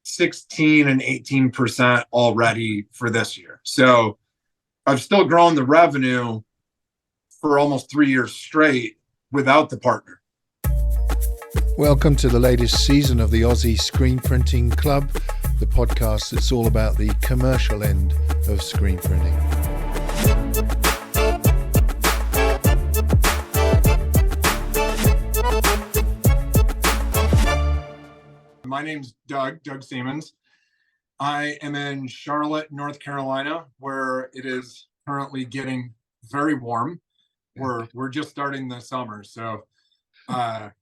16 and 18% already for this year. So I've still grown the revenue for almost 3 years straight without the partner. Welcome to the latest season of the Aussie Screen Printing Club, the podcast that's all about the commercial end of screen printing. My name's Doug Seamans. I am in Charlotte, North Carolina, where it is currently getting very warm. We're just starting the summer. So I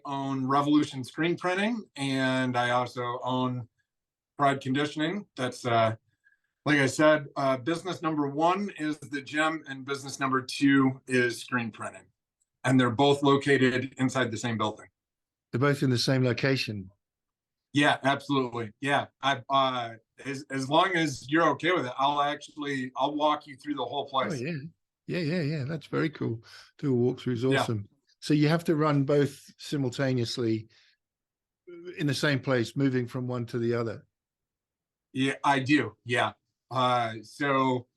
own Revolution Screen Printing, and I also own Pride Conditioning. That's like I said, business number one is the gym, and business number two is screen printing. And they're both located inside the same building. They're both in the same location. Yeah, absolutely. Yeah. As long as you're okay with it, I'll walk you through the whole place. Oh, yeah. That's very cool. Do a walkthrough is awesome. Yeah. So you have to run both simultaneously in the same place, moving from one to the other. Yeah, I do. Yeah. So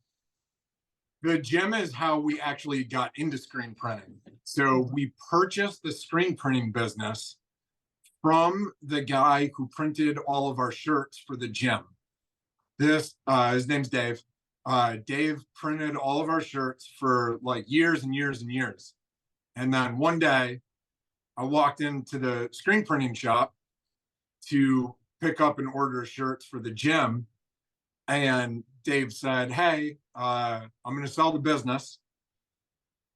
the gym is how we actually got into screen printing. So we purchased the screen printing business from the guy who printed all of our shirts for the gym. His name's Dave. Dave printed all of our shirts for like years and years and years. And then one day I walked into the screen printing shop to pick up and order shirts for the gym. And Dave said, "Hey, I'm going to sell the business,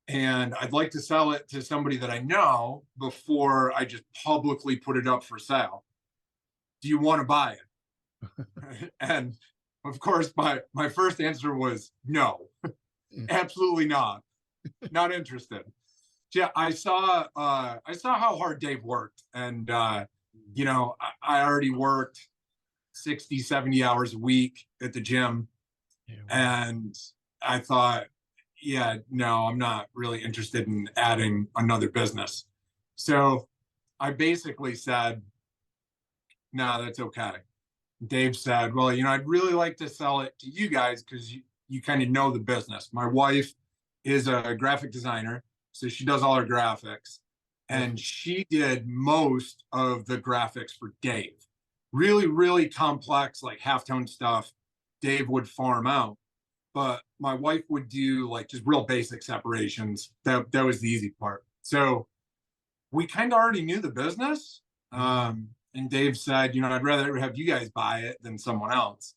and I'd like to sell it to somebody that I know before I just publicly put it up for sale. Do you want to buy it?" And of course, my first answer was no, absolutely not interested. Yeah, I saw how hard Dave worked, and I already worked 60, 70 hours a week at the gym. Yeah. And I thought, yeah, no, I'm not really interested in adding another business. So I basically said, no, that's okay. Dave said, well, I'd really like to sell it to you guys because you kind of know the business. My wife is a graphic designer, so she does all our graphics. And she did most of the graphics for Dave. Really, really complex, like halftone stuff, Dave would farm out. But my wife would do like just real basic separations. That was the easy part. So we kind of already knew the business. And Dave said, I'd rather have you guys buy it than someone else.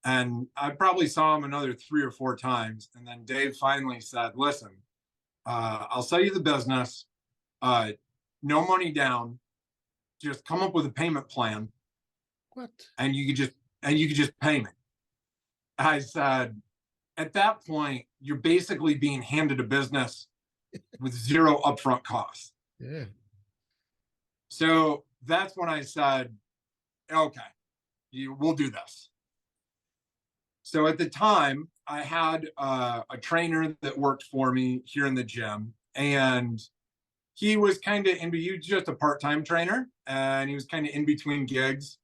And I probably saw him another 3 or 4 times. And then Dave finally said, listen, I'll sell you the business. No money down. Just come up with a payment plan. What? And you could just pay me. I said, at that point, you're basically being handed a business with zero upfront costs. Yeah. So that's when I said, okay, we'll do this. So at the time, I had a trainer that worked for me here in the gym, and he was kind of he was just a part-time trainer, and he was kind of in between gigs.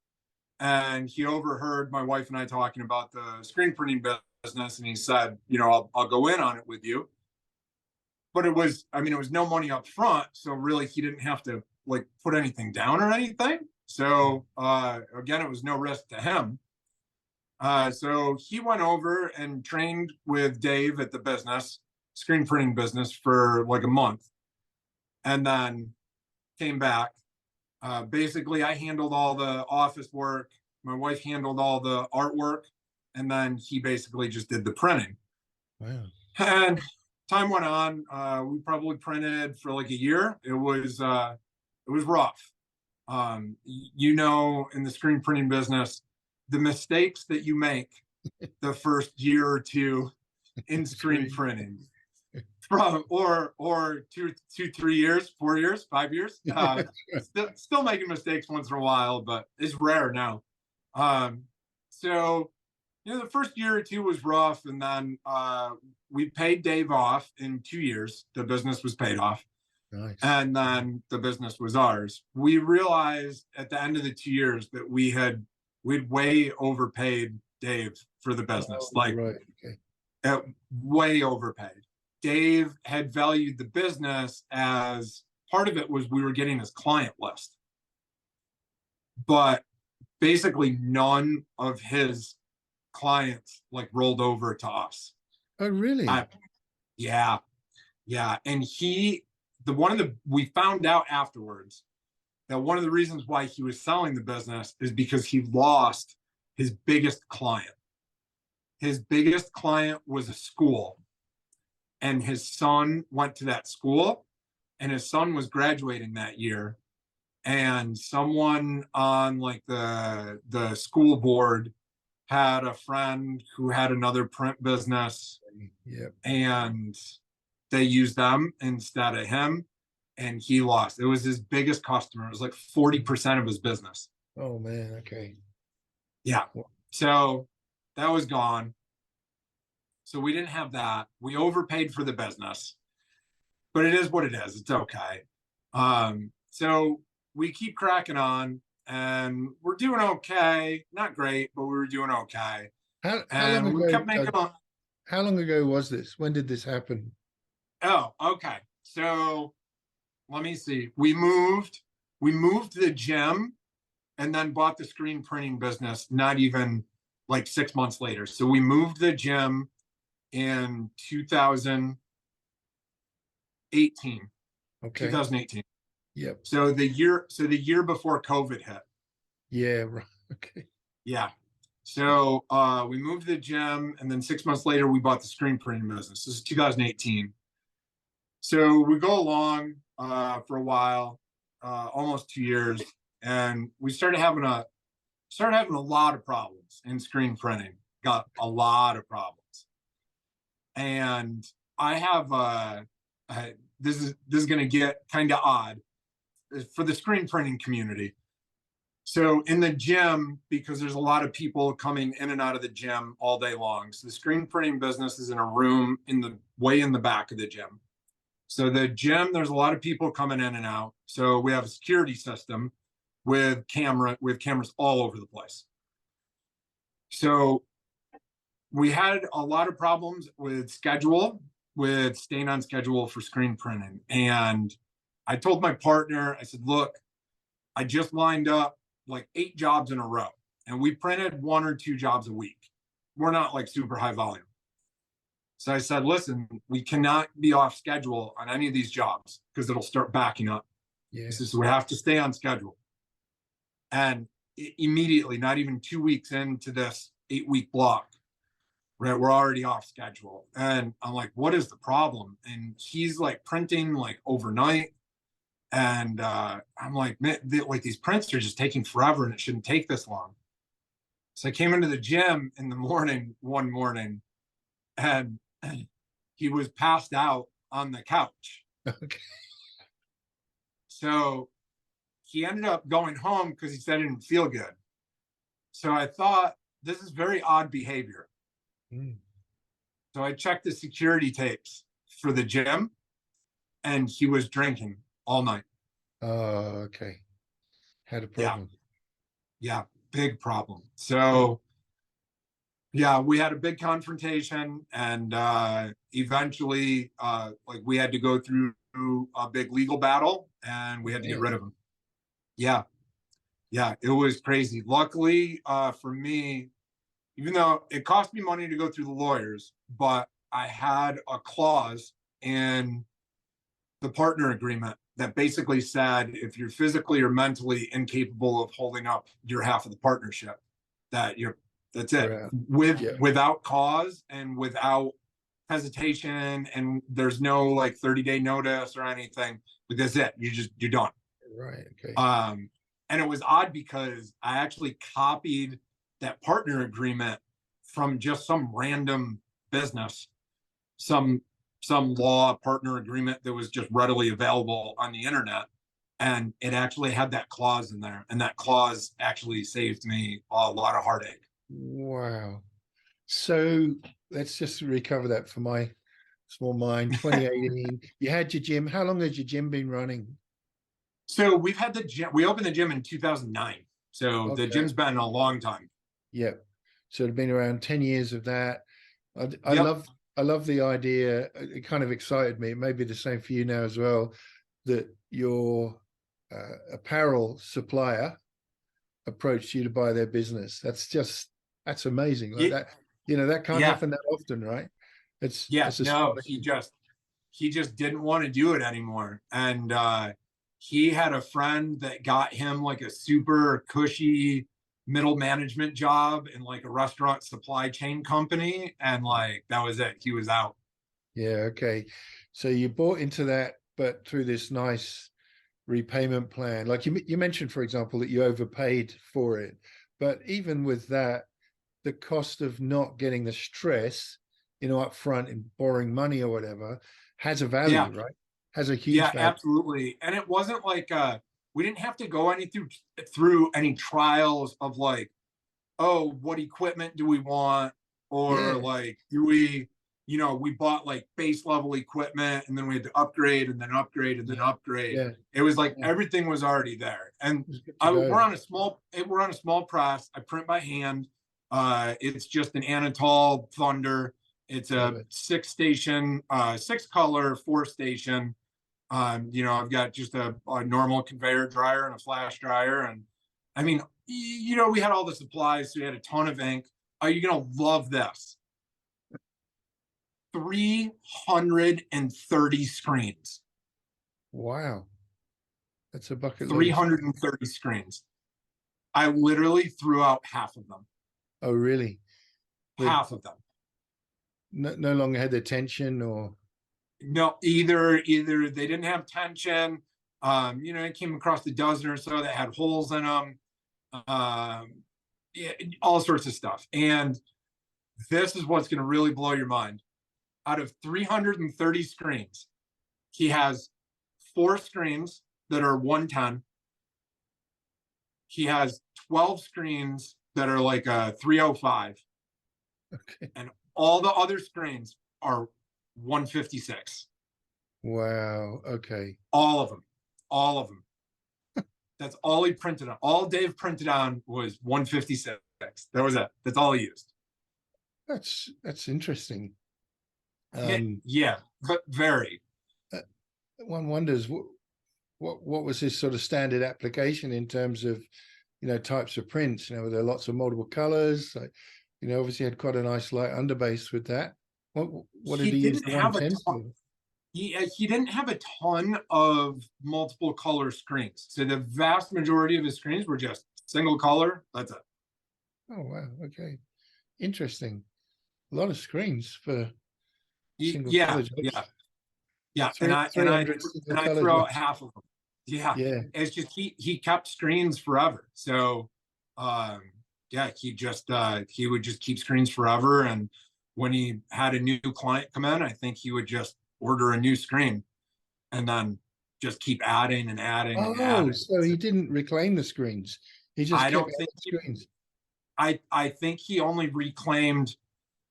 And he overheard my wife and I talking about the screen printing business, and he said, I'll go in on it with you. But it was no money up front, so really he didn't have to like put anything down or anything. So again, it was no risk to him. So he went over and trained with Dave at the business, screen printing business, for like a month, and then came back. Basically, I handled all the office work. My wife handled all the artwork, and then he basically just did the printing. Wow. And time went on. We probably printed for like a year. It was rough. In the screen printing business, the mistakes that you make the first year or two in screen printing. Or 2, 3 years, 4 years, 5 years. Still making mistakes once in a while, but it's rare now. So the first year or two was rough, and then we paid Dave off in 2 years. The business was paid off, Nice. And then the business was ours. We realized at the end of the 2 years that we'd way overpaid Dave for the business, Oh, right. Okay. way overpaid. Dave had valued the business as part of it was we were getting his client list, but basically none of his clients like rolled over to us. Oh, really? Yeah, yeah. And we found out afterwards that one of the reasons why he was selling the business is because he lost his biggest client. His biggest client was a school, and his son went to that school, and his son was graduating that year. And someone on like the school board had a friend who had another print business, Yep. and they used them instead of him, and he lost. It was his biggest customer. It was like 40% of his business. Oh, man. Okay. Yeah. So that was gone. So we didn't have that. We overpaid for the business, but it is what it is. It's okay. So we keep cracking on, and we're doing okay. Not great, but we were doing okay. How And long we ago, kept making Doug, how long ago was this? When did this happen? Oh, okay. So let me see. We moved the gym and then bought the screen printing business not even like 6 months later. So we moved the gym in 2018. Okay. 2018. Yep. So the year before COVID hit. Yeah. Right. Okay. Yeah. So we moved the gym, and then 6 months later we bought the screen printing business. This is 2018. So we go along for a while, almost 2 years, and we started having a lot of problems in screen printing. Got a lot of problems, and I have this is going to get kind of odd for the screen printing community. So in the gym, because there's a lot of people coming in and out of the gym all day long, so the screen printing business is in a room way in the back of the gym. So the gym, there's a lot of people coming in and out. So we have a security system with cameras all over the place. So we had a lot of problems with staying on schedule for screen printing. And I told my partner, I said, look, I just lined up like 8 jobs in a row, and we printed 1 or 2 jobs a week. We're not like super high volume. So I said, listen, we cannot be off schedule on any of these jobs because it'll start backing up. Yeah. So we have to stay on schedule. And immediately, not even 2 weeks into this 8-week block, right, we're already off schedule. And I'm like, what is the problem? And he's like printing like overnight. And I'm like, man, these prints are just taking forever, and it shouldn't take this long. So I came into the gym in the morning, one morning, and he was passed out on the couch. Okay. So he ended up going home because he said he didn't feel good. So I thought, this is very odd behavior. So I checked the security tapes for the gym, and he was drinking all night. Oh, okay. Had a problem. Yeah, big problem. So yeah, we had a big confrontation, and eventually like we had to go through a big legal battle, and we had to get rid of him. Yeah, it was crazy. Luckily for me, even though it cost me money to go through the lawyers, but I had a clause in the partner agreement that basically said if you're physically or mentally incapable of holding up your half of the partnership, that's it. Right. Without cause and without hesitation, and there's no like 30-day notice or anything. But that's it. You're done. Right. Okay. And it was odd because I actually copied that partner agreement from just some random business, some law partner agreement that was just readily available on the internet. And it actually had that clause in there. And that clause actually saved me a lot of heartache. Wow. So let's just recover that for my small mind. 2018. You had your gym. How long has your gym been running? So we've had the gym. We opened the gym in 2009. So the Okay. gym's been a long time. Yep. So it's been around 10 years of that. I Yep. love the idea. It kind of excited me. It may be the same for you now as well, that your apparel supplier approached you to buy their business. That's amazing. Like Yeah. that, that can't Yeah. happen that often, right? It's Yeah. No, astonishing. he just didn't want to do it anymore. And he had a friend that got him like a super cushy middle management job in like a restaurant supply chain company. And like that was it. He was out. Yeah, okay. So you bought into that, but through this nice repayment plan. Like you mentioned, for example, that you overpaid for it. But even with that, the cost of not getting the stress, up front and borrowing money or whatever, has a Yeah. value, right? Has a huge Yeah, value. absolutely. And it wasn't like we didn't have to go through any trials of like, oh, what equipment do we want? Or Yeah, like, do we, we bought like base level equipment and then we had to upgrade and then upgrade and then yeah, upgrade. yeah. It was like Yeah. everything was already there. And It was good to we're go. on a small press. I print by hand. It's just an Anatol Thunder. It's Love a it. 6-station, 6-color, 4-station. I've got just a normal conveyor dryer and a flash dryer. And I mean, we had all the supplies. So we had a ton of ink. Are you going to love this? 330 screens. Wow. That's a bucket load of. 330 screens. I literally threw out half of them. Oh, really? Half of them. No longer had the tension or. No, either they didn't have tension. It came across a dozen or so that had holes in them. Yeah, all sorts of stuff. And this is what's going to really blow your mind. Out of 330 screens, he has 4 screens that are 110. He has 12 screens that are like a 305. Okay. And all the other screens are 156. Wow. Okay. All of them. All of them. That's all he printed on. All Dave printed on was 156. That was it. That's all he used. That's interesting. Yeah, but very. One wonders what was his sort of standard application in terms of types of prints. Were there lots of multiple colors? Like, obviously had quite a nice light underbase with that. What did he use the 110 for? He didn't have a ton of multiple color screens. So the vast majority of his screens were just single color. That's it. Oh wow. Okay. Interesting. A lot of screens for single color jobs. Yeah. And I throw out half of them. Yeah. Yeah. It's just he kept screens forever. So he would just keep screens forever. And when he had a new client come in, I think he would just order a new screen and then just keep adding and adding and adding. So he didn't reclaim the screens. He just kept adding screens. I think he only reclaimed,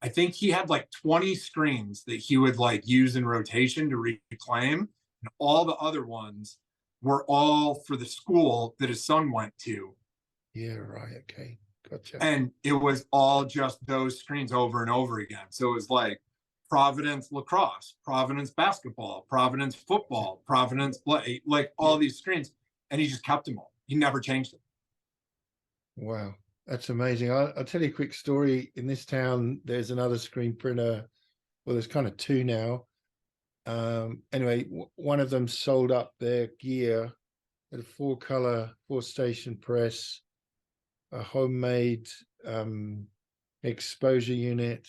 I think he had like 20 screens that he would like use in rotation to reclaim. And all the other ones were all for the school that his son went to. Yeah, right. Okay. Gotcha. And it was all just those screens over and over again. So it was like Providence lacrosse, Providence basketball, Providence football, Providence, like all these screens. And he just kept them all. He never changed them. Wow. That's amazing. I'll tell you a quick story. In this town, there's another screen printer. Well, there's kind of 2 now. Anyway, one of them sold up their gear at a 4-color, 4-station press, a homemade exposure unit,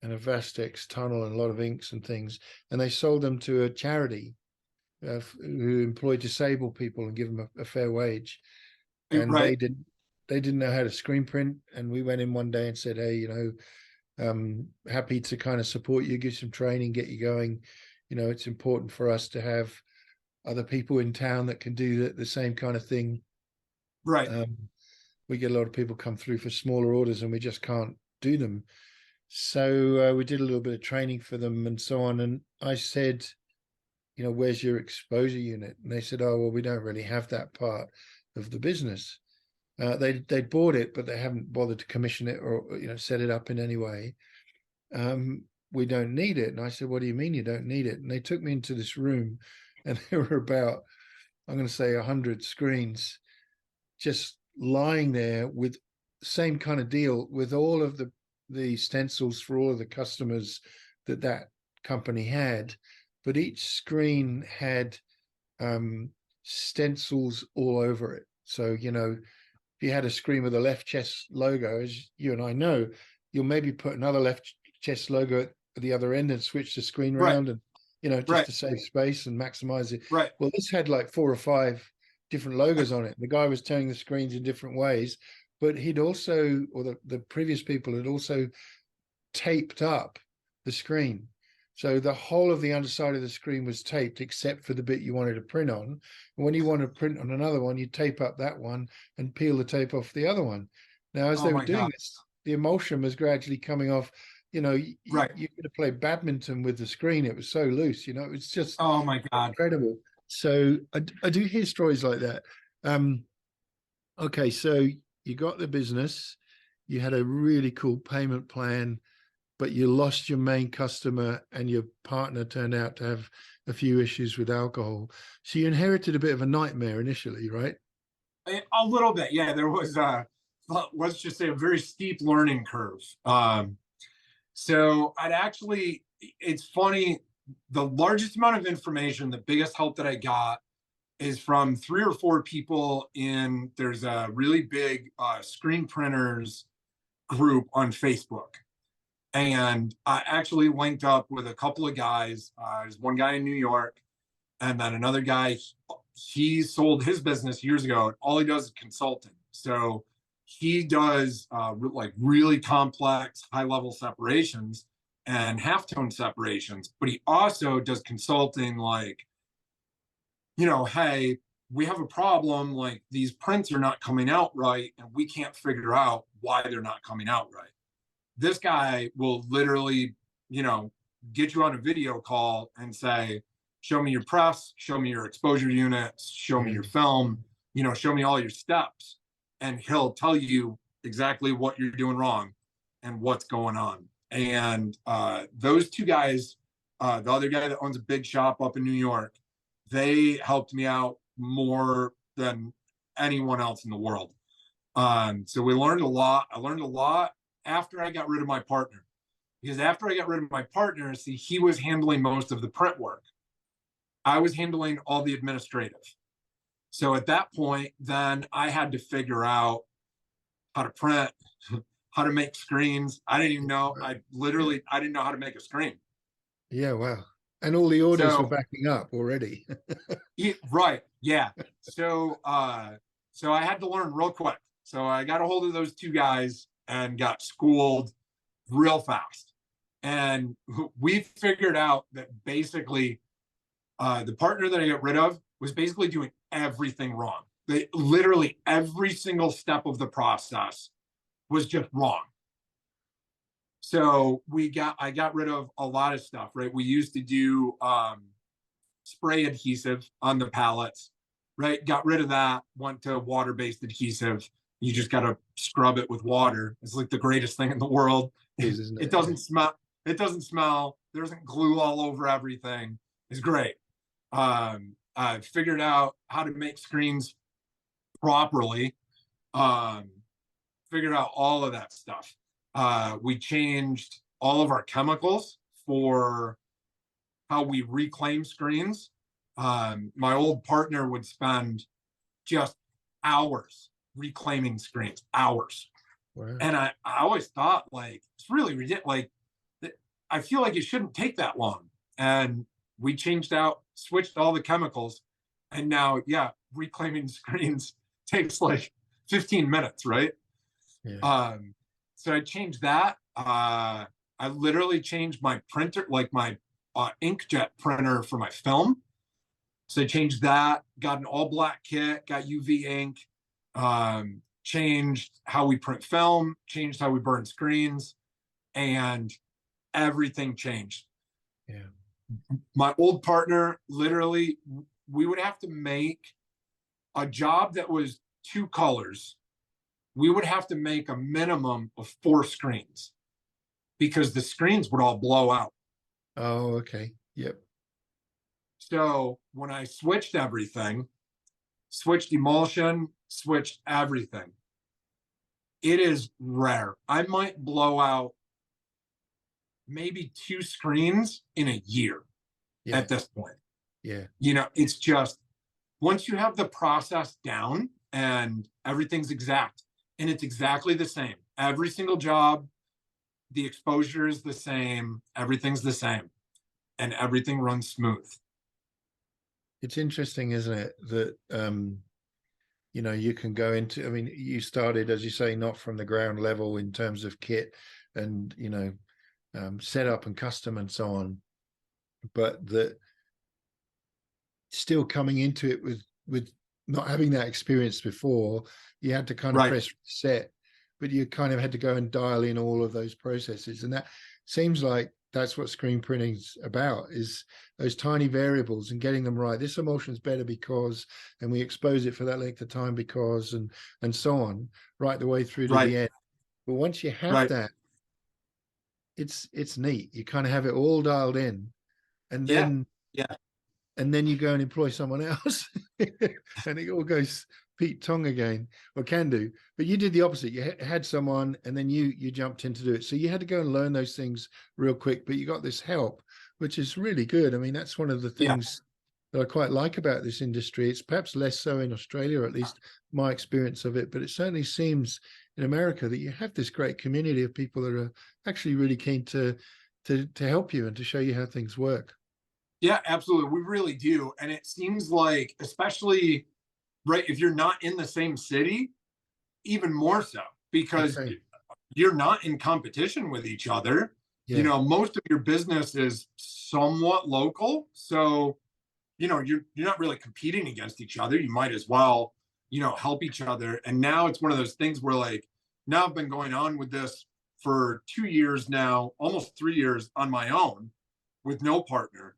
and a Vastex tunnel and a lot of inks and things. And they sold them to a charity who employ disabled people and give them a fair wage. And right. they didn't know how to screen print. And we went in one day and said, hey, happy to kind of support you, give some training, get you going. It's important for us to have other people in town that can do the same kind of thing. Right. We get a lot of people come through for smaller orders and we just can't do them. So we did a little bit of training for them and so on. And I said, you know, where's your exposure unit? And they said, oh, well, we don't really have that part of the business. They bought it, but they haven't bothered to commission it or, you know, set it up in any way. We don't need it. And I said, what do you mean you don't need it? And they took me into this room, and there were about, I'm going to say 100 screens just lying there with same kind of deal, with all of the stencils for all of the customers that company had, but each screen had stencils all over it. So, you know, if you had a screen with a left chest logo, as you and I know, you'll maybe put another left chest logo at the other end and switch the screen Right. around, and, you know, just Right. to save space and maximize it. Right. Well, this had like 4 or 5 different logos on it. The guy was turning the screens in different ways, but he'd also, or the previous people had also taped up the screen. So the whole of the underside of the screen was taped except for the bit you wanted to print on. And when you want to print on another one, you tape up that one and peel the tape off the other one. Now, as Oh they were my doing God. this, the emulsion was gradually coming off. You know, Right. you could have played badminton with the screen. It was so loose, you know, it was just Oh my God. incredible. So I do hear stories like that. Okay, so you got the business, you had a really cool payment plan, but you lost your main customer and your partner turned out to have a few issues with alcohol. So you inherited a bit of a nightmare initially, right? A little bit, yeah. There was let's just say a very steep learning curve. So I'd actually, it's funny, the largest amount of information, the biggest help that I got is from 3 or 4 people there's a really big screen printers group on Facebook. And I actually linked up with a couple of guys. There's one guy in New York, and then another guy. He sold his business years ago, and all he does is consulting. So he does like really complex, high-level separations and halftone separations. But he also does consulting, like, you know, hey, we have a problem. Like, these prints are not coming out right, and we can't figure out why they're not coming out right. This guy will literally, you know, get you on a video call and say, show me your press, show me your exposure units, show me your film, you know, show me all your steps. And he'll tell you exactly what you're doing wrong and what's going on. And those 2 guys, the other guy that owns a big shop up in New York, they helped me out more than anyone else in the world. So we learned a lot. I learned a lot after I got rid of my partner, because after I got rid of my partner, see, he was handling most of the print work. I was handling all the administrative. So at that point, then I had to figure out how to print, how to make screens. I didn't even know. I didn't know how to make a screen. Yeah, wow. And all the orders were So backing up already. right, yeah. So so I had to learn real quick. So I got a hold of those 2 guys and got schooled real fast. And we figured out that basically the partner that I got rid of was basically doing everything wrong. Literally every single step of the process was just wrong. So I got rid of a lot of stuff, right? We used to do spray adhesive on the pallets, right? Got rid of that, went to water-based adhesive. You just got to scrub it with water. It's like the greatest thing in the world. It doesn't smell. It doesn't smell. There isn't glue all over everything. It's great. I figured out how to make screens properly. Figured out all of that stuff. We changed all of our chemicals for how we reclaim screens. My old partner would spend just hours reclaiming screens, hours. Wow. And I always thought, like, it's really ridiculous. Like, I feel like it shouldn't take that long. And we switched all the chemicals. And now, yeah, reclaiming screens takes like 15 minutes, right? Yeah. So I changed that. I literally changed my printer, like my inkjet printer for my film. So I changed that, got an all black kit, got UV ink, changed how we print film, changed how we burn screens. and everything changed. Yeah. My old partner, literally, we would have to make a job that was 2 colors. We would have to make a minimum of 4 screens because the screens would all blow out. Oh, okay. Yep. So when I switched everything, switched emulsion, switched everything, it is rare. I might blow out maybe 2 screens in a year Yeah. at this point. Yeah. You know, it's just once you have the process down and everything's exact and it's exactly the same, every single job, the exposure is the same, everything's the same, and everything runs smooth. It's interesting, isn't it, that you can go into, I mean, you started, as you say, not from the ground level in terms of kit and setup and custom and so on, but that still coming into it with not having that experience before, you had to kind of Right. press set, but you kind of had to go and dial in all of those processes. And that seems like that's what screen printing's about, is those tiny variables and getting them right. This emulsion's better because, and we expose it for that length of time because, and so on, right the way through to Right. the end. But once you have Right. that, it's neat. You kind of have it all dialed in, and Yeah. then Yeah. and then you go and employ someone else and it all goes Pete Tong again, or can do. But you did the opposite. You had someone and then you jumped in to do it. So you had to go and learn those things real quick, but you got this help, which is really good. I mean, that's one of the Yeah. things that I quite like about this industry. It's perhaps less so in Australia, or at least my experience of it, but it certainly seems in America that you have this great community of people that are actually really keen to help you and to show you how things work. Yeah, absolutely. We really do. And it seems like, especially right, if you're not in the same city, even more so, because Okay. you're not in competition with each other. You Yeah. know, most of your business is somewhat local. So, you know, you're not really competing against each other. You might as well, you know, help each other. And now it's one of those things where, like, now I've been going on with this for 2 years now, almost 3 years on my own with no partner.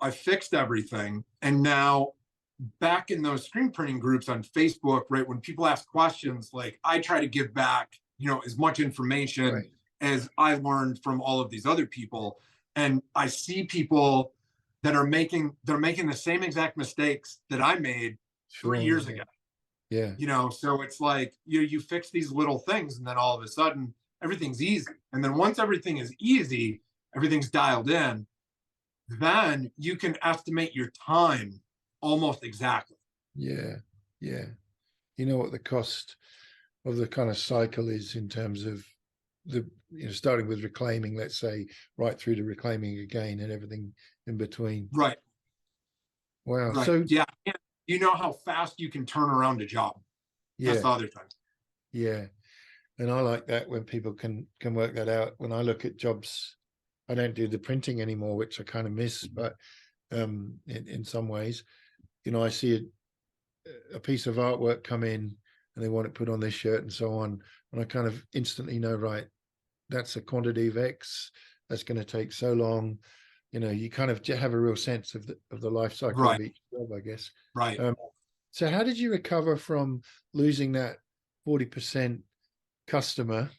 I fixed everything. And now back in those screen printing groups on Facebook, right, when people ask questions, like, I try to give back, you know, as much information Right. as I learned from all of these other people. And I see people that are they're making the same exact mistakes that I made 3 years Sure. ago. Yeah. You know, so it's like you fix these little things and then all of a sudden everything's easy. And then once everything is easy, everything's dialed in, then you can estimate your time almost exactly. Yeah. Yeah. You know what the cost of the kind of cycle is in terms of the, starting with reclaiming, let's say, right through to reclaiming again and everything in between. Right. Wow. Right. So Yeah. You know how fast you can turn around a job. That's yeah, the other thing. yeah. And I like that when people can work that out. When I look at jobs, I don't do the printing anymore, which I kind of miss, but in some ways, I see a piece of artwork come in and they want it put on their shirt and so on. And I kind of instantly know, right, that's a quantity of X. That's going to take so long. You kind of have a real sense of the life cycle Right. of each job, I guess. Right. So how did you recover from losing that 40% customer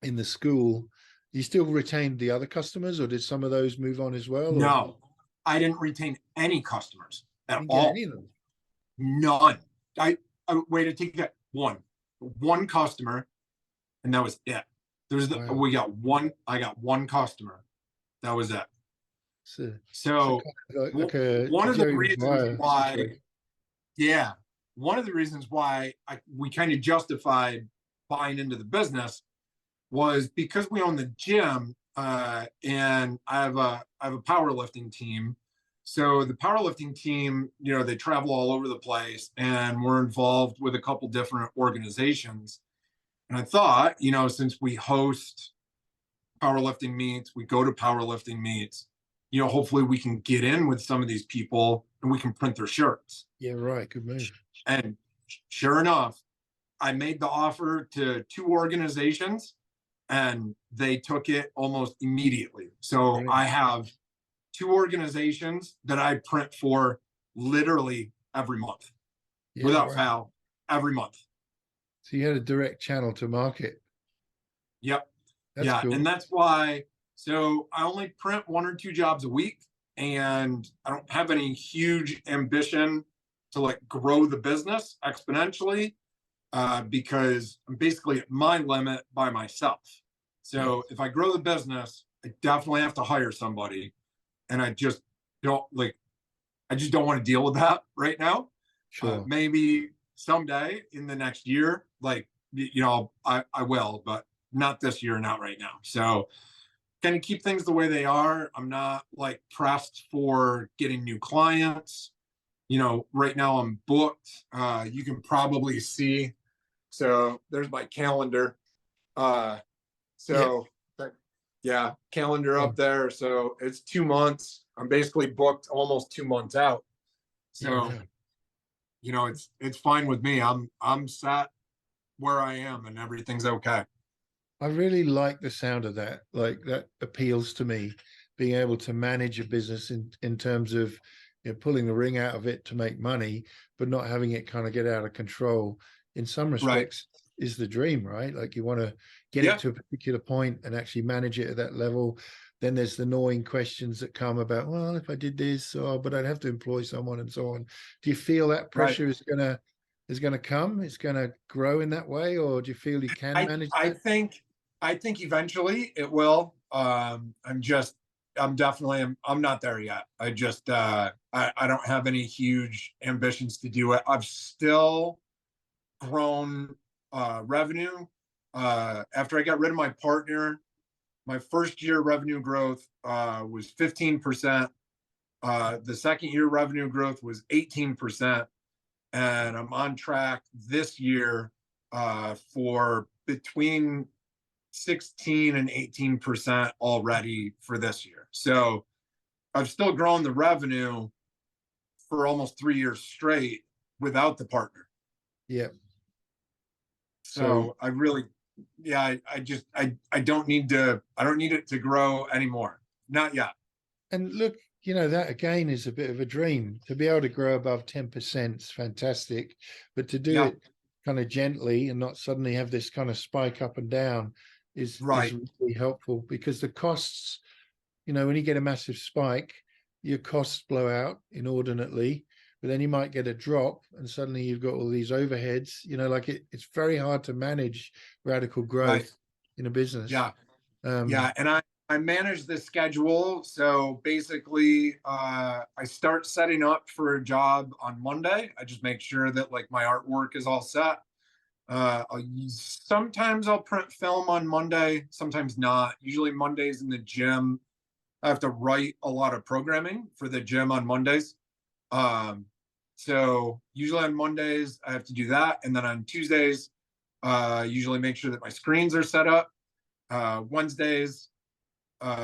in the school? You still retained the other customers, or did some of those move on as well? Or No, I didn't retain any customers you at didn't get all. any of them? None. I waited to get one customer, and that was it. Wow. We got one. I got one customer. That was it. So So kind of like a one of the Jerry reasons Maguire why, situation. yeah, one of the reasons why we kind of justified buying into the business was because we own the gym, and I have a powerlifting team. So the powerlifting team, they travel all over the place, and we're involved with a couple different organizations. And I thought, since we host powerlifting meets, we go to powerlifting meets, hopefully we can get in with some of these people and we can print their shirts. Yeah, right. Good move. And sure enough, I made the offer to 2 organizations, and they took it almost immediately. So Brilliant. I have 2 organizations that I print for literally every month, Yeah, without wow. fail, every month. So you had a direct channel to market. Yep. That's Yeah. cool. And that's why, so I only print 1 or 2 jobs a week, and I don't have any huge ambition to like grow the business exponentially, because I'm basically at my limit by myself. Yeah, So if I grow the business, I definitely have to hire somebody. And I just don't like, I just don't want to deal with that right now. sure. Maybe someday in the next year, like, I will, but not this year, not right now. So kind of keep things the way they are. I'm not like pressed for getting new clients. Right now I'm booked. You can probably see. So there's my calendar. Uh, Yep. so yeah, calendar Yeah. up there. So it's 2 months. I'm basically booked almost 2 months out. Yeah, So, wow. it's fine with me. I'm sat where I am and everything's okay. I really like the sound of that. Like that appeals to me, being able to manage a business in terms of pulling the ring out of it to make money, but not having it kind of get out of control. In some Right. respects, is the dream, right? Like you want to get it Yeah. to a particular point and actually manage it at that level. Then there's the gnawing questions that come about, well, if I did this, but I'd have to employ someone and so on. Do you feel that Right. pressure is gonna come? It's gonna grow in that way, or do you feel you can I manage I that? think I think eventually it will. I'm not there yet. I don't have any huge ambitions to do it. I've still grown revenue. After I got rid of my partner, my first year revenue growth was 15%. The second year revenue growth was 18%. And I'm on track this year for between 16 and 18% already for this year. So I've still grown the revenue for almost 3 years straight without the partner. Yeah. So, So I really, yeah, I don't need it to grow anymore. Not yet. and look, that again is a bit of a dream to be able to grow above 10% is fantastic, but to do Yeah. it kind of gently and not suddenly have this kind of spike up and down is Right. really helpful, because the costs, when you get a massive spike, your costs blow out inordinately, but then you might get a drop and suddenly you've got all these overheads, like it's very hard to manage radical Right. growth in a business. Yeah. Um, Yeah. And I manage the schedule. So basically, I start setting up for a job on Monday. I just make sure that like my artwork is all set. Sometimes I'll print film on Monday, sometimes not. Usually Mondays in the gym, I have to write a lot of programming for the gym on Mondays. Um, so usually on Mondays I have to do that, and then on Tuesdays, usually make sure that my screens are set up. Wednesdays,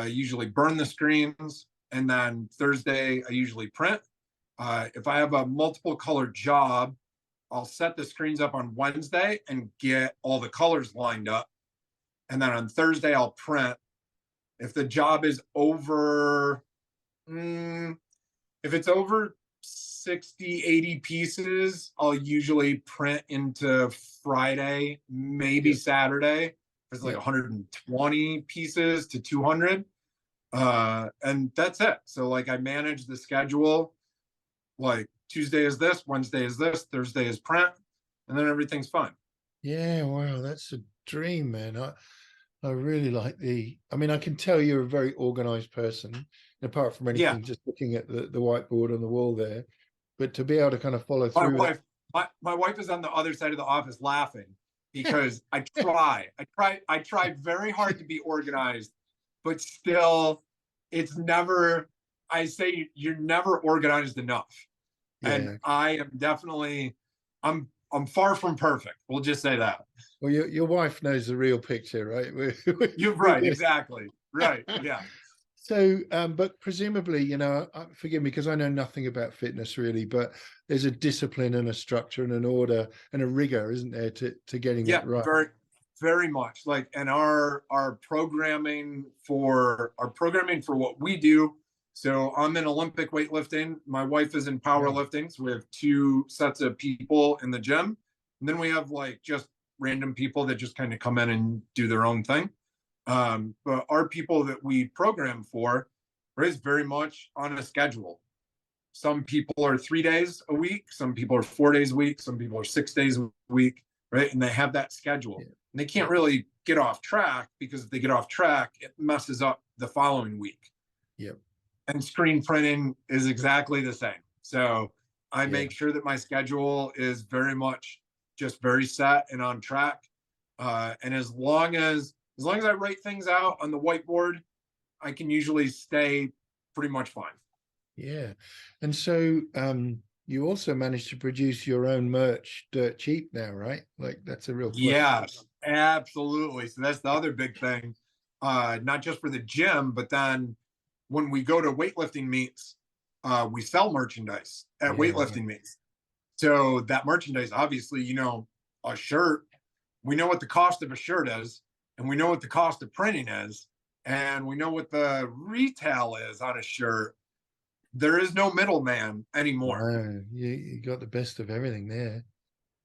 usually burn the screens, and then Thursday I usually print. If I have a multiple color job, I'll set the screens up on Wednesday and get all the colors lined up. And then on Thursday, I'll print. If the job is over, if it's over 60, 80 pieces, I'll usually print into Friday, maybe yeah, Saturday. If it's like yeah. 120 pieces to 200. And that's it. So, like, I manage the schedule. Like, Tuesday is this, Wednesday is this, Thursday is print, and then everything's fine. Yeah, wow, that's a dream, man. I really like I mean, I can tell you're a very organized person, apart from Yeah. anything, just looking at the whiteboard on the wall there. But to be able to kind of follow My through with wife, my wife is on the other side of the office laughing because I try very hard to be organized, but still, it's never. I say you're never organized enough, and yeah. I am definitely. I'm far from perfect. We'll just say that. Well, your wife knows the real picture, right? You're right, exactly. Right, yeah. So, but presumably, forgive me because I know nothing about fitness really, but there's a discipline and a structure and an order and a rigor, isn't there, to getting Yeah, that right? very much like, and our programming for what we do. So I'm in Olympic weightlifting. My wife is in powerlifting. So we have two sets of people in the gym. And then we have like just random people that just kind of come in and do their own thing. But our people that we program for is very much on a schedule. Some people are 3 days a week, some people are 4 days a week, some people are 6 days a week, right? And they have that schedule. Yeah. And they can't really get off track, because if they get off track, it messes up the following week. Yep. And screen printing is exactly the same. So I Yeah. make sure that my schedule is very much just very set and on track. And as long as I write things out on the whiteboard, I can usually stay pretty much fine. Yeah. And so you also managed to produce your own merch dirt cheap now, right? Like that's a real plus. Yes, absolutely. So that's the other big thing. Not just for the gym, but then when we go to weightlifting meets, we sell merchandise at weightlifting meets. So that merchandise, obviously, you know, a shirt, we know what the cost of a shirt is, and we know what the cost of printing is, and we know what the retail is on a shirt. There is no middleman anymore. Wow, you got the best of everything there.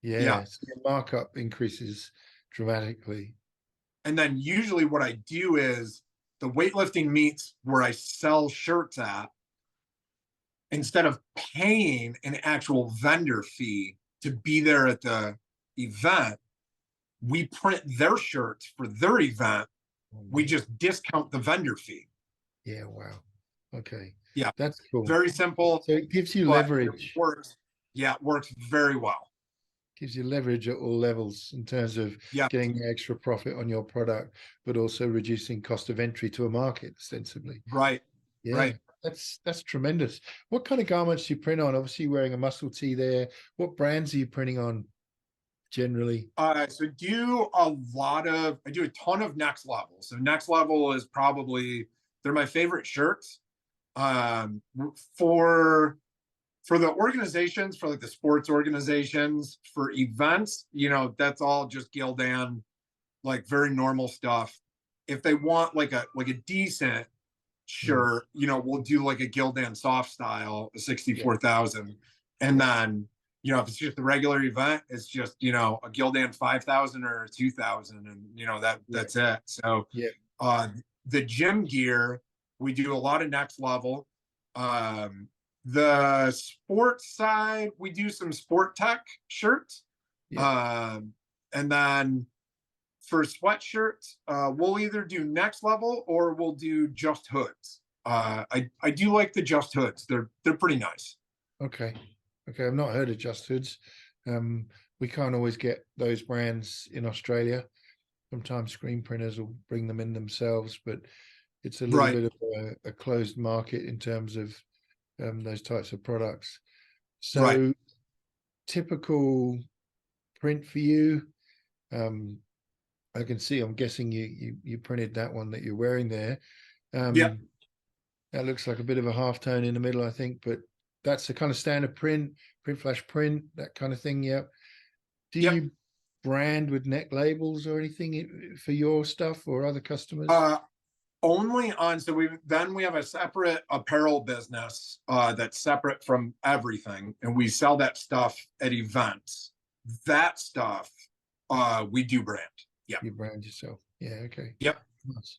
Yeah. So your markup increases dramatically. And then usually what I do is the weightlifting meets where I sell shirts at, instead of paying an actual vendor fee to be there at the event, we print their shirts for their event. We just discount the vendor fee. Yeah, wow. Okay. Yeah. That's cool. Very simple. So it gives you but leverage. It works. Yeah, it works very well. Gives you leverage at all levels in terms of Yeah. getting the extra profit on your product, but also reducing cost of entry to a market ostensibly. Right. Yeah. Right. That's tremendous. What kind of garments do you print on? Obviously, you're wearing a muscle tee there. What brands are you printing on generally? So I do a ton of Next Level. So Next Level is probably, they're my favorite shirts. For the organizations, for like the sports organizations, for events, you know, that's all just Gildan, like very normal stuff. If they want like a decent shirt, you know, we'll do like a Gildan soft style, a 64,000. And then, you know, if it's just a regular event, it's just, you know, a Gildan 5,000 or 2,000, and you know, that's it. So the gym gear, we do a lot of Next Level. The sports side, we do some Sport Tech shirts. And then for sweatshirts, we'll either do Next Level or we'll do Just Hoods. I do like the Just Hoods. They're pretty nice. Okay. I've not heard of Just Hoods. We can't always get those brands in Australia. Sometimes screen printers will bring them in themselves, but it's a little bit of a closed market in terms of those types of products. So typical print for you. I can see, I'm guessing you printed that one that you're wearing there. That looks like a bit of a half tone in the middle, I think, but that's the kind of standard print flash print, that kind of thing. Yep. Do you brand with neck labels or anything for your stuff or other customers? Only on, so we have a separate apparel business that's separate from everything, and we sell that stuff at events. That stuff we do brand. Yeah. You brand yourself. Yeah, okay. Yep. Nice.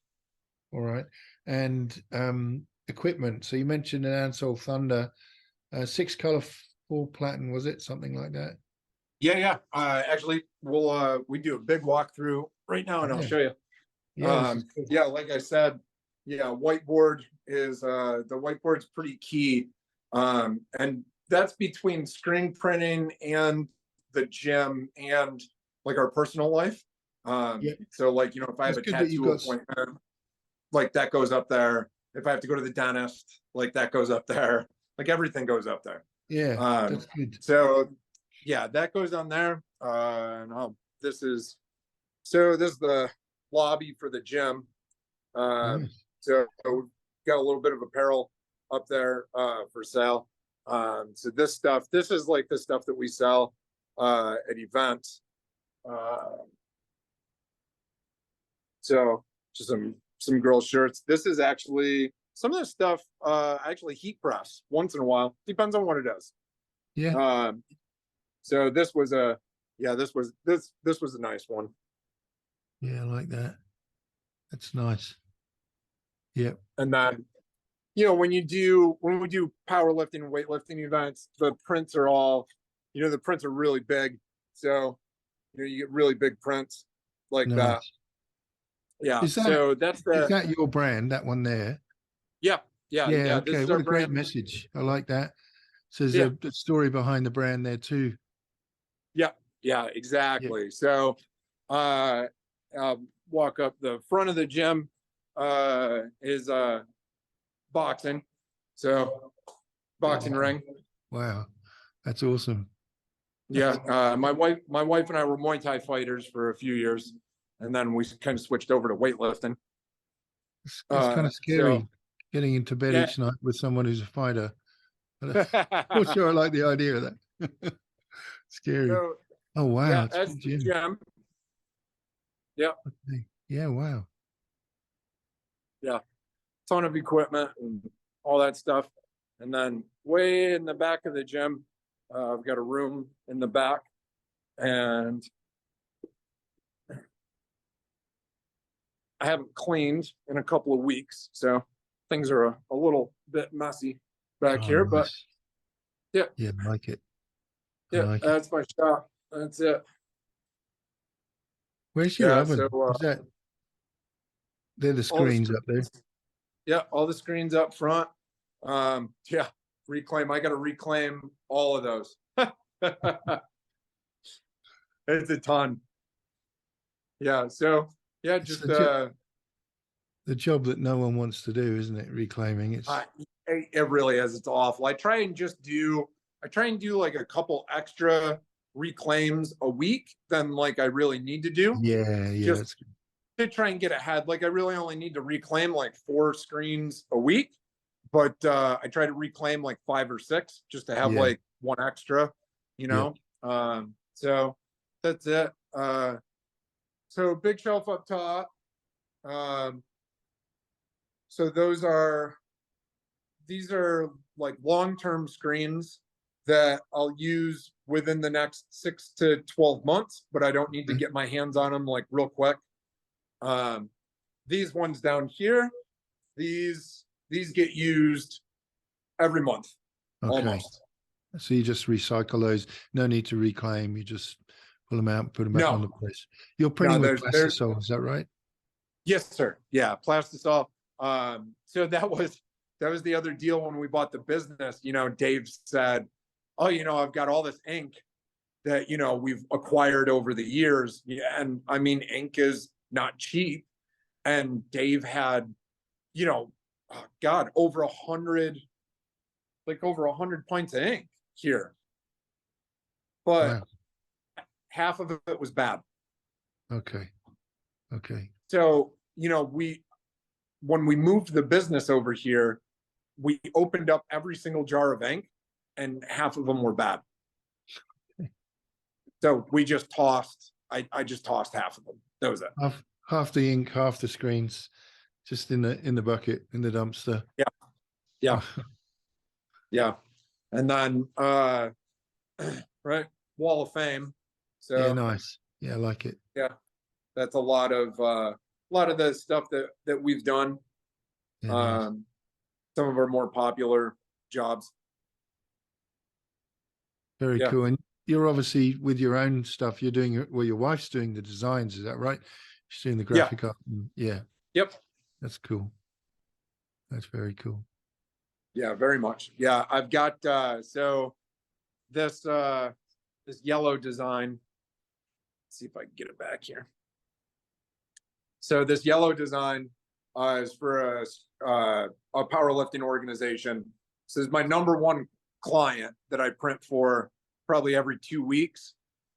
All right. And equipment. So you mentioned an Ansel Thunder, 6-color full platen, was it? Something like that? Yeah. Actually, we do a big walkthrough right now, and I'll show you. Like I said, whiteboard is the whiteboard's pretty key. And that's between screen printing and the gym and like our personal life. So like, you know, if I have a tattoo appointment, like that goes up there. If I have to go to the dentist, like that goes up there. Like everything goes up there. Yeah, that's good. So that goes on there. And this is the lobby for the gym. So we've got a little bit of apparel up there for sale. So this is like the stuff that we sell at events. So just some girl shirts. This is actually some of the stuff I actually heat press once in a while. Depends on what it is. Yeah. So this was a this was a nice one. Yeah, I like that. That's nice. Yep. And then, you know, when we do powerlifting and weightlifting events, the prints are all, you know, the prints are really big. So, you know, you get really big prints like that. Nice. Yeah. Is that So that's is the that your brand, that one there? yeah. Yeah, This okay. is What our a great brand. message. I like that. So there's Yeah. a story behind the brand there too. Yeah, exactly. So walk up the front of the gym is boxing. So boxing Wow. ring. Wow. That's awesome. Yeah, my wife and I were Muay Thai fighters for a few years, and then we kind of switched over to weightlifting. It's kind of scary So getting into bed yeah. each night with someone who's a fighter. But I'm not sure I like the idea of that. Scary. So Oh wow, yeah, it's a that's good the gym. gym. Yeah, Okay. Yeah, wow. yeah, ton of equipment and all that stuff, and then way in the back of the gym, I've got a room in the back, and I haven't cleaned in a couple of weeks, so things are a little bit messy back Oh, here, but nice. yeah, Yeah, I like it. I yeah, like it. that's my shop. That's it. Where's your Yeah, so oven? Is that they're the all the screens up there? yeah, all the screens up front. Yeah, reclaim. I got to reclaim all of those. It's a ton. Yeah, so yeah, It's just the job that no one wants to do, isn't it? Reclaiming. It's it really is. It's awful. I try and do like a couple extra reclaims a week than like I really need to do. yeah, Just that's good. to try and get ahead. Like I really only need to reclaim like 4 screens a week, but I try to reclaim like 5 or 6 just to have Yeah, like one extra, you yeah. know. So that's it. So big shelf up top. Um, so these are like long-term screens that I'll use within the next 6 to 12 months, but I don't need to Okay. get my hands on them like real quick. These ones down here, these get used every month, Okay. almost. So you just recycle those. No need to reclaim. You just pull them out and put them back on the No, press. You're no, printing with there's plastisol, is that right? yes, sir. Yeah, plastisol. So that was the other deal when we bought the business. You know, Dave said, "Oh, you know, I've got all this ink that you know we've acquired over the years." Yeah, and I mean, ink is not cheap. And Dave had, you know, oh God, over 100, like over 100 pints of ink here, but Wow. half of it was bad. Okay. Okay. So, you know, when we moved the business over here, we opened up every single jar of ink and half of them were bad. So we just tossed, I just tossed half of them. That was it. Half the ink, half the screens, just in the bucket, in the dumpster. Yeah. Yeah. Yeah. And then right, Wall of Fame. So Yeah, nice. Yeah, I like it. yeah, that's a lot of the stuff that we've done. Yeah, nice. Some of our more popular jobs. Very Yeah. cool. And you're obviously with your own stuff, you're doing well, your wife's doing the designs, is that right? She's doing the graphic art. Yeah. Yep. That's cool. That's very cool. Yeah, very much. Yeah, I've got so this yellow design. Let's see if I can get it back here. So this yellow design is for a powerlifting organization. This is my #1 client that I print for probably every 2 weeks.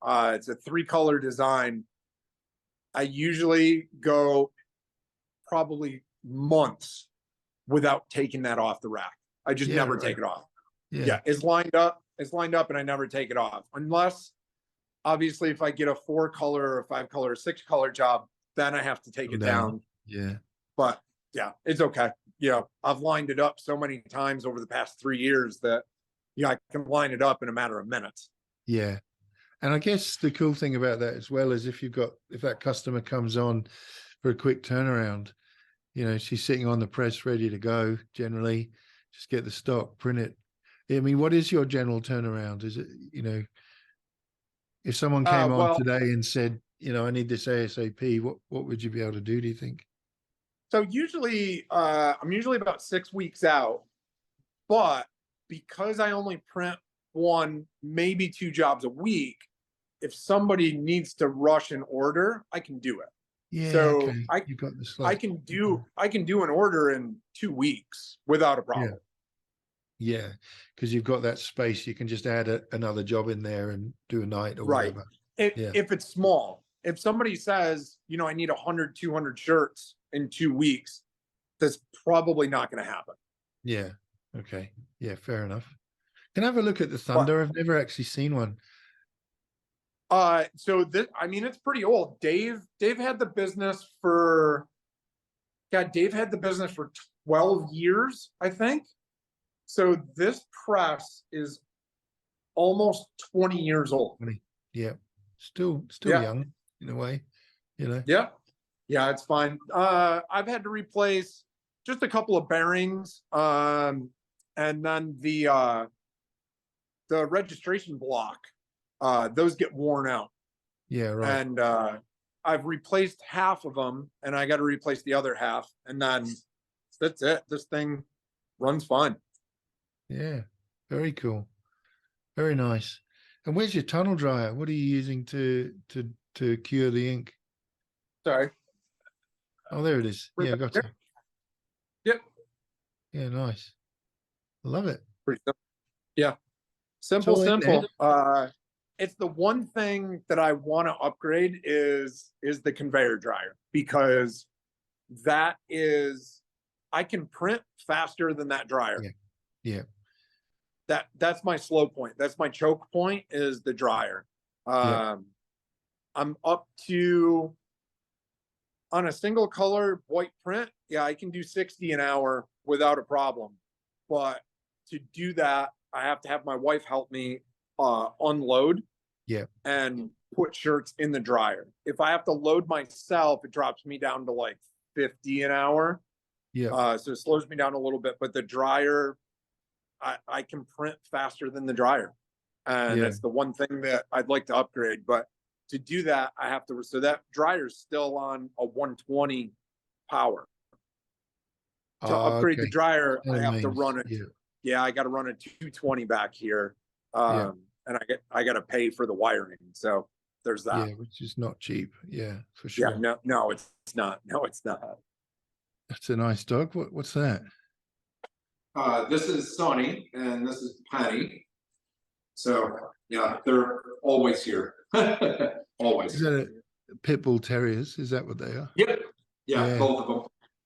It's a 3-color design. I usually go probably months without taking that off the rack. I just never take it off. Yeah, it's lined up, and I never take it off. Unless, obviously, if I get a 4-color or 5-color or 6-color job, then I have to take Go it down. down. Yeah. But yeah, it's okay. I've lined it up so many times over the past 3 years that I can line it up in a matter of minutes. Yeah. And I guess the cool thing about that as well is if that customer comes on for a quick turnaround, she's sitting on the press ready to go generally, just get the stock, print it. I mean, what is your general turnaround? Is it, if someone came on Well, today and said, I need this ASAP, what would you be able to do you think? so usually, I'm usually about 6 weeks out, but because I only print 1, maybe 2 jobs a week, if somebody needs to rush an order, I can do it. Yeah, So okay. You've got the I slot. can do an order in 2 weeks without a problem. Yeah, because you've got that space. You can just add another job in there and do a night or Right. whatever. If it's small, if somebody says, I need 100, 200 shirts in 2 weeks, that's probably not going to happen. Yeah. Okay. Yeah, fair enough. Can I have a look at the But- Thunder? I've never actually seen one. So this, I mean, it's pretty old. Dave had the business for 12 years, I think. So this press is almost 20 years old. Yeah. Still Yeah. young in a way, Yeah. Yeah, it's fine. I've had to replace just a couple of bearings. And then the registration block, those get worn out. Yeah, right. And I've replaced half of them, and I got to replace the other half, and then that's it. This thing runs fine. Yeah. Very cool. Very nice. And where's your tunnel dryer? What are you using to cure the ink? Sorry. Oh, there it is. Yeah, I got you. Yep. Yeah, nice. Love it. Pretty simple. Yeah. Simple. It's all in there. It's the one thing that I want to upgrade is the conveyor dryer, because I can print faster than that dryer. Yeah. That's my slow point. That's my choke point, is the dryer. I'm up to, on a single color white print, yeah, I can do 60 an hour without a problem. But to do that, I have to have my wife help me unload and put shirts in the dryer. If I have to load myself, it drops me down to like 50 an hour. Yeah. So it slows me down a little bit, but the dryer, I can print faster than the dryer. And that's the one thing that I'd like to upgrade. But to do that, I have to, so that dryer's still on a 120 power. To upgrade the dryer, I have to run it. Yeah, I got to run a 220 back here. And I got to pay for the wiring. So there's that. Yeah, which is not cheap. Yeah, for sure. Yeah, no, it's not. No, it's not. That's a nice dog. What's that? This is Sonny and this is Patty. So yeah, they're always here. Always. Is that a pit bull terriers? Is that what they are? Yep. Yeah, both of them.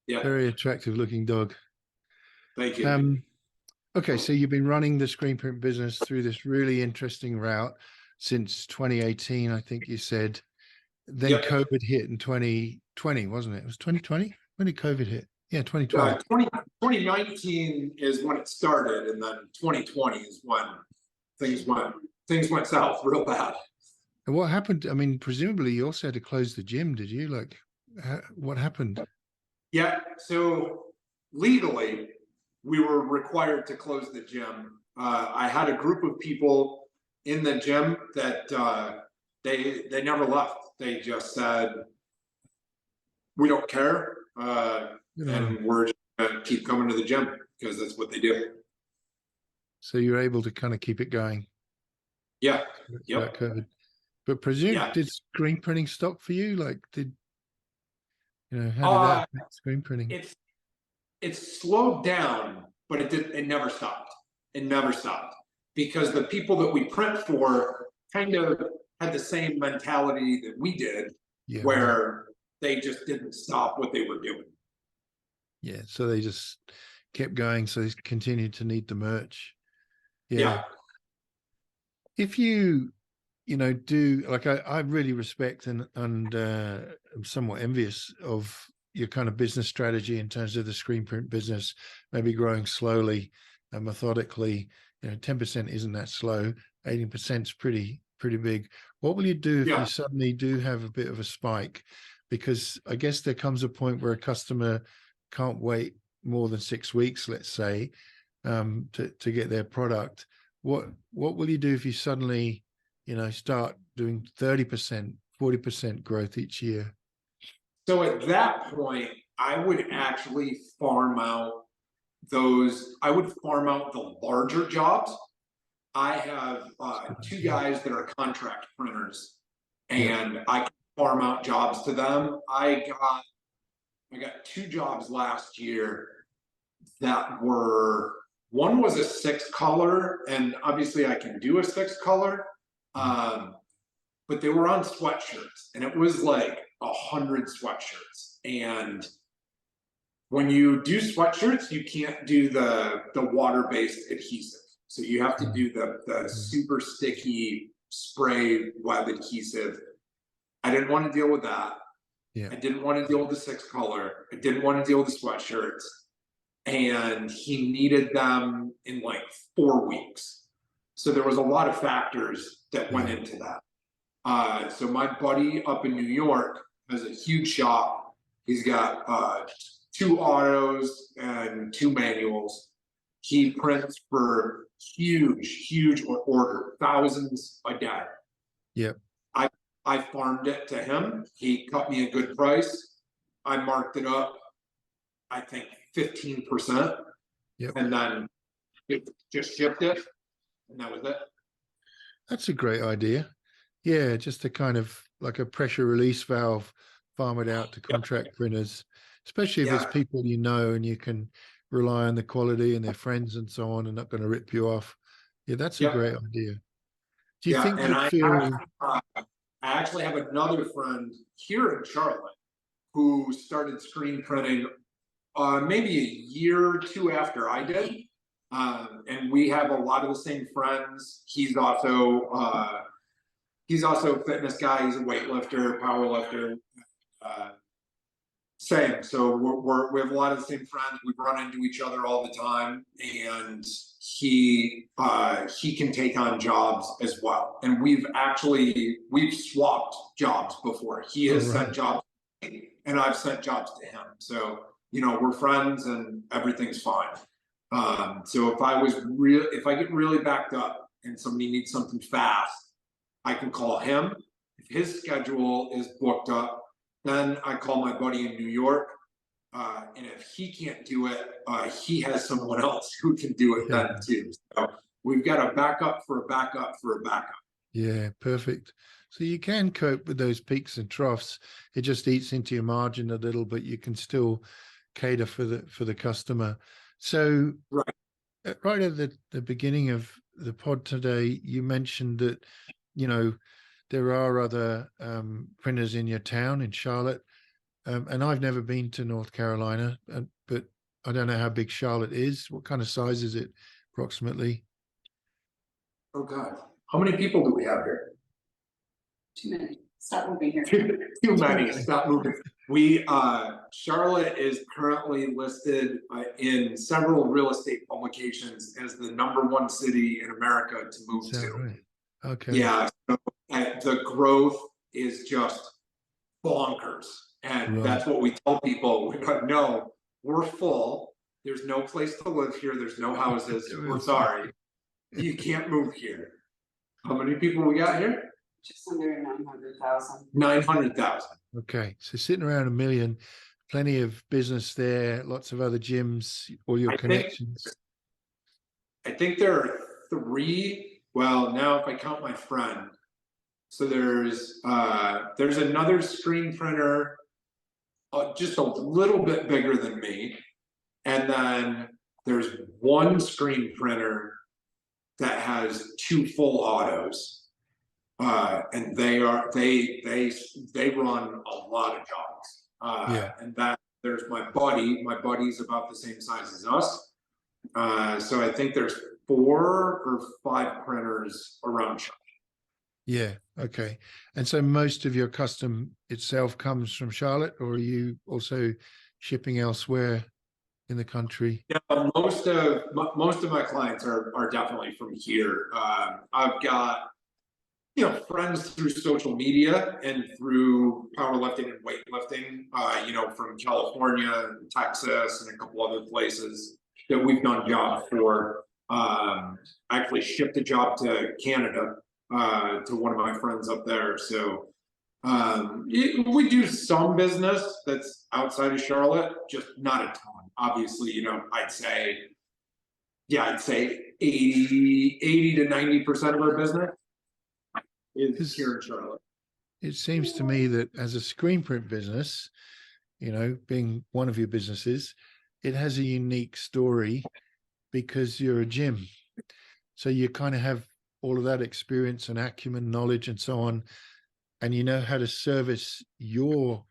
Yeah. Very attractive looking dog. Thank you. Okay, so you've been running the screen print business through this really interesting route since 2018, I think you said. Then COVID hit in 2020, wasn't it? It was 2020? When did COVID hit? Yeah, 2020. 2019 is when it started, and then 2020 is when things went south real bad. And what happened? I mean, presumably you also had to close the gym, did you? Like, what happened? Yeah, so legally, we were required to close the gym. I had a group of people in the gym that they never left. They just said, we don't care, and we're just gonna keep coming to the gym because that's what they do. So you're able to kind of keep it going. Yeah. Yep. COVID. But did screen printing stop for you? Like, how did that affect screen printing? It's slowed down, but it never stopped. It never stopped because the people that we print for kind of had the same mentality that we did, where they just didn't stop what they were doing. Yeah, so they just kept going. So they continued to need the merch. Yeah. If you you know, do like I really respect and I'm somewhat envious of your kind of business strategy in terms of the screen print business, maybe growing slowly and methodically. You know, 10% isn't that slow. 18% is pretty big. What will you do if you suddenly do have a bit of a spike? Because I guess there comes a point where a customer can't wait more than 6 weeks, let's say, to get their product. What will you do if you suddenly, you know, start doing 30%, 40% growth each year? So at that point, I would actually farm out I would farm out the larger jobs. I have two guys that are contract printers, and I can farm out jobs to them. I got two jobs last year that were, one was a 6-color, and obviously I can do a 6-color, but they were on sweatshirts, and it was like 100 sweatshirts. And when you do sweatshirts, you can't do the water-based adhesive. So you have to do the super sticky spray web adhesive. I didn't want to deal with that. Yeah. I didn't want to deal with the 6-color. I didn't want to deal with the sweatshirts. And he needed them in like 4 weeks. So there was a lot of factors that went into that. So my buddy up in New York has a huge shop. He's got 2 autos and 2 manuals. He prints for huge order, thousands a day. Yep. I farmed it to him. He cut me a good price. I marked it up, I think 15%. Yep. And then it just shipped it, and that was it. That's a great idea. Yeah, just a kind of like a pressure release valve, farm it out to contract printers, especially if it's people you know and you can rely on the quality and their friends and so on and not going to rip you off. Yeah, that's a great idea. Do you think and you feel... I actually have another friend here in Charlotte who started screen printing maybe a year or 2 after I did. And we have a lot of the same friends. He's also a fitness guy. He's a weightlifter, power lifter. Same. So we have a lot of the same friends. We run into each other all the time, and he can take on jobs as well. And we've swapped jobs before. He has sent jobs to me, and I've sent jobs to him. So you know, we're friends, and everything's fine. So if I get really backed up and somebody needs something fast, I can call him. If his schedule is booked up, then I call my buddy in New York, and if he can't do it, he has someone else who can do it then too. So we've got a backup for a backup for a backup. Yeah, perfect. So you can cope with those peaks and troughs. It just eats into your margin a little, but you can still cater for the customer. So right at the beginning of the pod today, you mentioned that, you know, there are other printers in your town in Charlotte, and I've never been to North Carolina, but I don't know how big Charlotte is. What kind of size is it approximately? Oh God, how many people do we have here? Too many. Stop moving here. Too many. Stop moving. Charlotte is currently listed in several real estate publications as the #1 city in America to move to. Right? Okay. Yeah. So, the growth is just bonkers. And that's what we tell people. We're like, no, we're full. There's no place to live here. There's no houses. We're sorry. You can't move here. How many people we got here? Just under 900,000. 900,000. Okay. So sitting around 1 million, plenty of business there, lots of other gyms, all your connections. I think there are 3. Well, now if I count my friend. So there's another screen printer, just a little bit bigger than me, and then there's one screen printer that has 2 full autos, and they run a lot of jobs. And that there's my buddy. My buddy's about the same size as us, so I think there's 4 or 5 printers around China. Yeah. Okay. And so most of your custom itself comes from Charlotte, or are you also shipping elsewhere in the country? Yeah, most of my clients are definitely from here. I've got friends through social media and through powerlifting and weightlifting. From California, and Texas, and a couple other places that we've done jobs for. I actually shipped a job to Canada to one of my friends up there. So we do some business that's outside of Charlotte, just not a ton. Obviously, I'd say 80 to 90% of our business is here in Charlotte. It seems to me that as a screen print business, being one of your businesses, it has a unique story because you're a gym. So you kind of have all of that experience and acumen, knowledge, and so on, and you know how to service your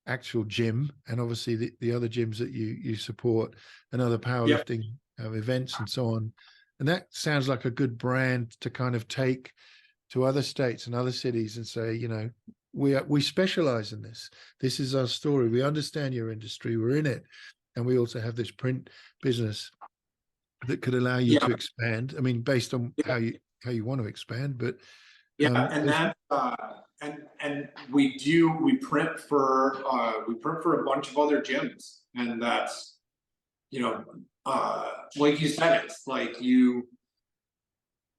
actual gym and obviously the other gyms that you support and other powerlifting events and so on. And that sounds like a good brand to kind of take to other states and other cities and say, we specialize in this. This is our story. We understand your industry. We're in it. And we also have this print business that could allow you to expand. I mean, based on how you want to expand, but and that and we print for a bunch of other gyms, and that's like you said, it's like you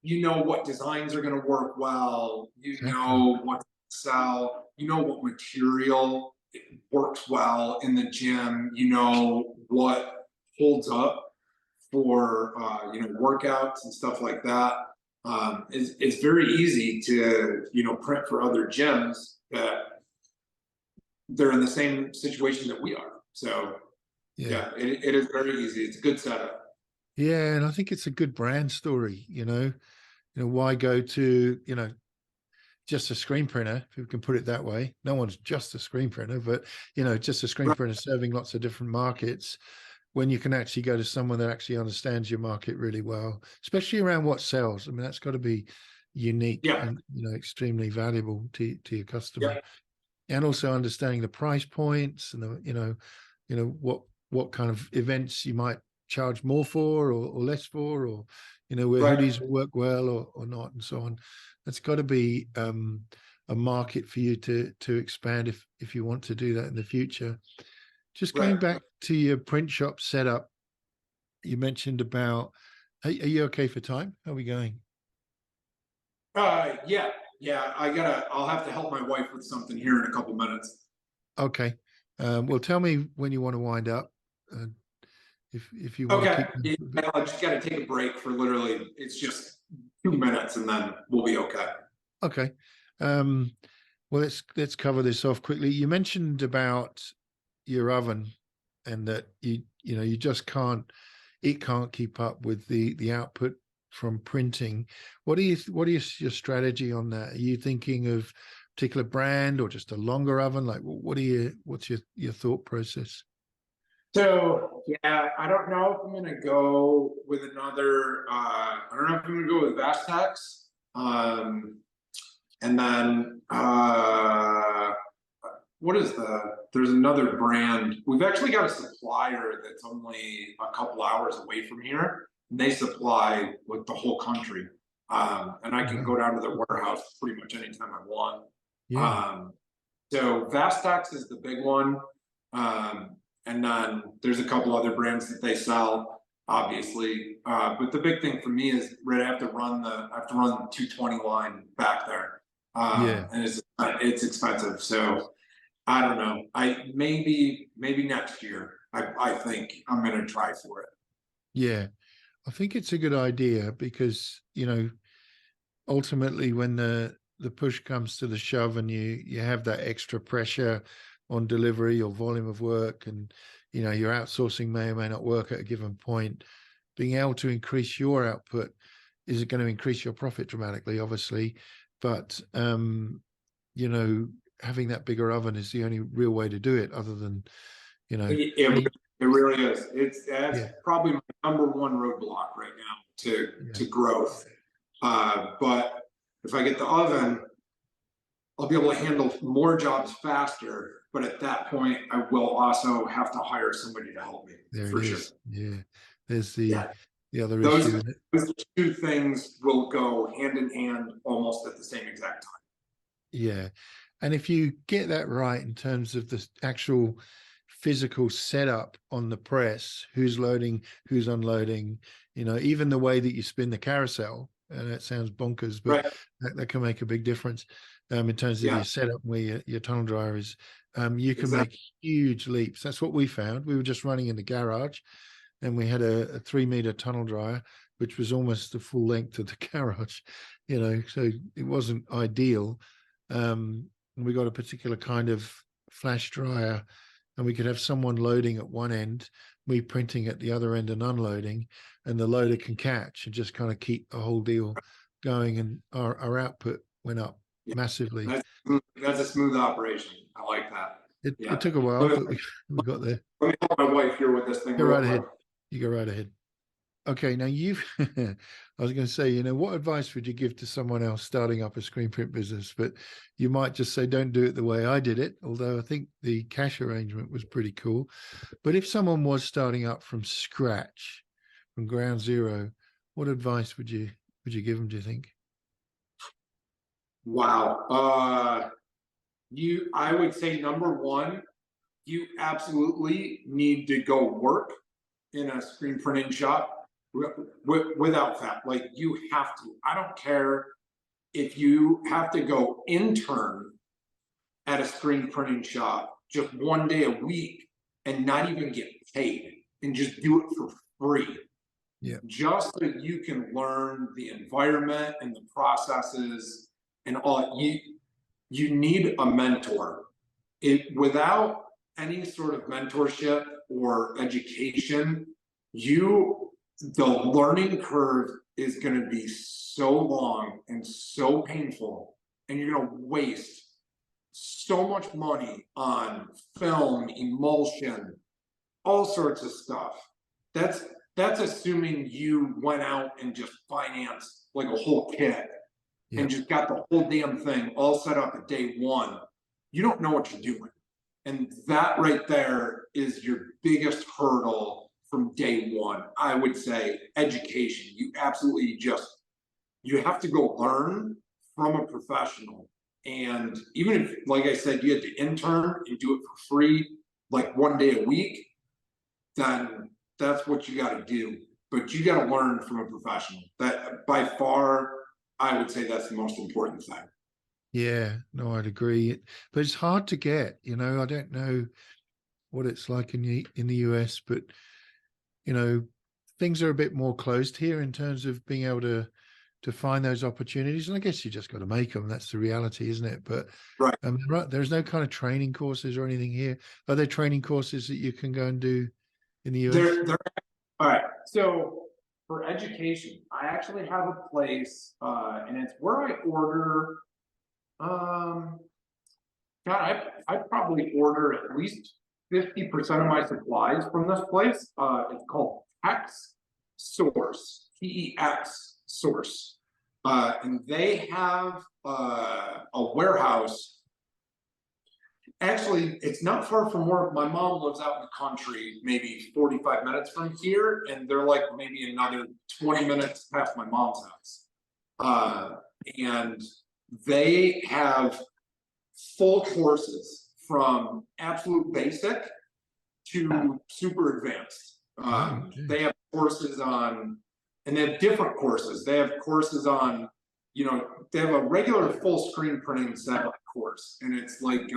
know what designs are going to work well, know what to sell, what material works well in the gym, what holds up for workouts and stuff like that. It's very easy to print for other gyms that they're in the same situation that we are. So it is very easy. It's a good setup. Yeah, and I think it's a good brand story. Why go to just a screen printer, if we can put it that way. No one's just a screen printer, but just a screen printer serving lots of different markets, when you can actually go to someone that actually understands your market really well, especially around what sells. I mean, that's got to be unique and extremely valuable to your customer. And also understanding the price points and what kind of events you might charge more for or less for, or where hoodies work well or not, and so on. That's got to be a market for you to expand if you want to do that in the future. Just going back to your print shop setup, you mentioned about. Are you okay for time? How are we going? Yeah. I'll have to help my wife with something here in a couple minutes. Okay. Well, tell me when you want to wind up. If you want to keep. I just got to take a break for literally. It's just 2 minutes, and then we'll be okay. Okay. Well, let's cover this off quickly. You mentioned about your oven, and that you just can't keep up with the output from printing. What is your strategy on that? Are you thinking of a particular brand or just a longer oven? Like, what's your thought process? So I don't know if I'm gonna go with another. I don't know if I'm gonna go with Vastex. And then there's another brand. We've actually got a supplier that's only a couple hours away from here, and they supply like the whole country. And I can go down to their warehouse pretty much anytime I want. So Vastex is the big one. And then there's a couple other brands that they sell, obviously. But the big thing for me is I have to run the 220 line back there. And it's expensive. So I don't know. Maybe next year. I think I'm gonna try for it. Yeah, I think it's a good idea because ultimately when the push comes to the shove and you have that extra pressure on delivery or volume of work, and your outsourcing may or may not work at a given point, being able to increase your output is going to increase your profit dramatically, obviously, but having that bigger oven is the only real way to do it, other than it really is. That's probably my number one roadblock right now to growth. But If I get the oven, I'll be able to handle more jobs faster. But at that point, I will also have to hire somebody to help me. There for it sure. is. Yeah. There's the Yeah. other Those, issue. those two things will go hand in hand almost at the same exact time. Yeah. And if you get that right in terms of the actual physical setup on the press, who's loading, who's unloading, you know, even the way that you spin the carousel, and that sounds bonkers, but Right. that can make a big difference in terms of Yeah. your setup where your tunnel dryer is. You can Exactly. make huge leaps. That's what we found. We were just running in the garage and we had a 3-meter tunnel dryer, which was almost the full length of the garage, you know, so it wasn't ideal. We got a particular kind of flash dryer, and we could have someone loading at one end, me printing at the other end and unloading, and the loader can catch and just kind of keep the whole deal going. And our output went up massively. That's a smooth operation. I like that. It took a while, but we got there. Let me help my wife here with this thing. Go real right quick. ahead. You go right ahead. Okay, now you've, I was going to say, you know, what advice would you give to someone else starting up a screen print business? But you might just say, don't do it the way I did it, although I think the cash arrangement was pretty cool. But if someone was starting up from scratch, from ground zero, what advice would you give them, do you think? Wow. I would say number one, you absolutely need to go work in a screen printing shop without that. Like, you have to. I don't care if you have to go intern at a screen printing shop just one day a week and not even get paid and just do it for free. Yeah. Just so you can learn the environment and the processes and all. You need a mentor. Without any sort of mentorship or education, the learning curve is going to be so long and so painful, and you're going to waste so much money on film, emulsion, all sorts of stuff. That's assuming you went out and just financed like a whole kit and just got the whole damn thing all set up at day one. You don't know what you're doing. And that right there is your biggest hurdle from day one. I would say education. You absolutely you have to go learn from a professional. And even if, like I said, you had to intern and do it for free, like one day a week, then that's what you got to do. But you got to learn from a professional. That by far, I would say that's the most important thing. Yeah, no, I'd agree. But it's hard to get, you know, I don't know what it's like in the US, but, you know, things are a bit more closed here in terms of being able to find those opportunities. And I guess you just got to make them. That's the reality, isn't it? But right. There's no kind of training courses or anything here. Are there training courses that you can go and do in the US? All right. So for education, I actually have a place, and it's where I order. God, I probably order at least 50% of my supplies from this place. It's called Tex Source, TEX Source, and they have a warehouse. Actually, it's not far from where my mom lives out in the country, maybe 45 minutes from here, and they're like maybe another 20 minutes past my mom's house. And they have full courses from absolute basic to super advanced. They have courses on, and they have different courses. They have courses on, you know, they have a regular full screen printing satellite course, and it's like,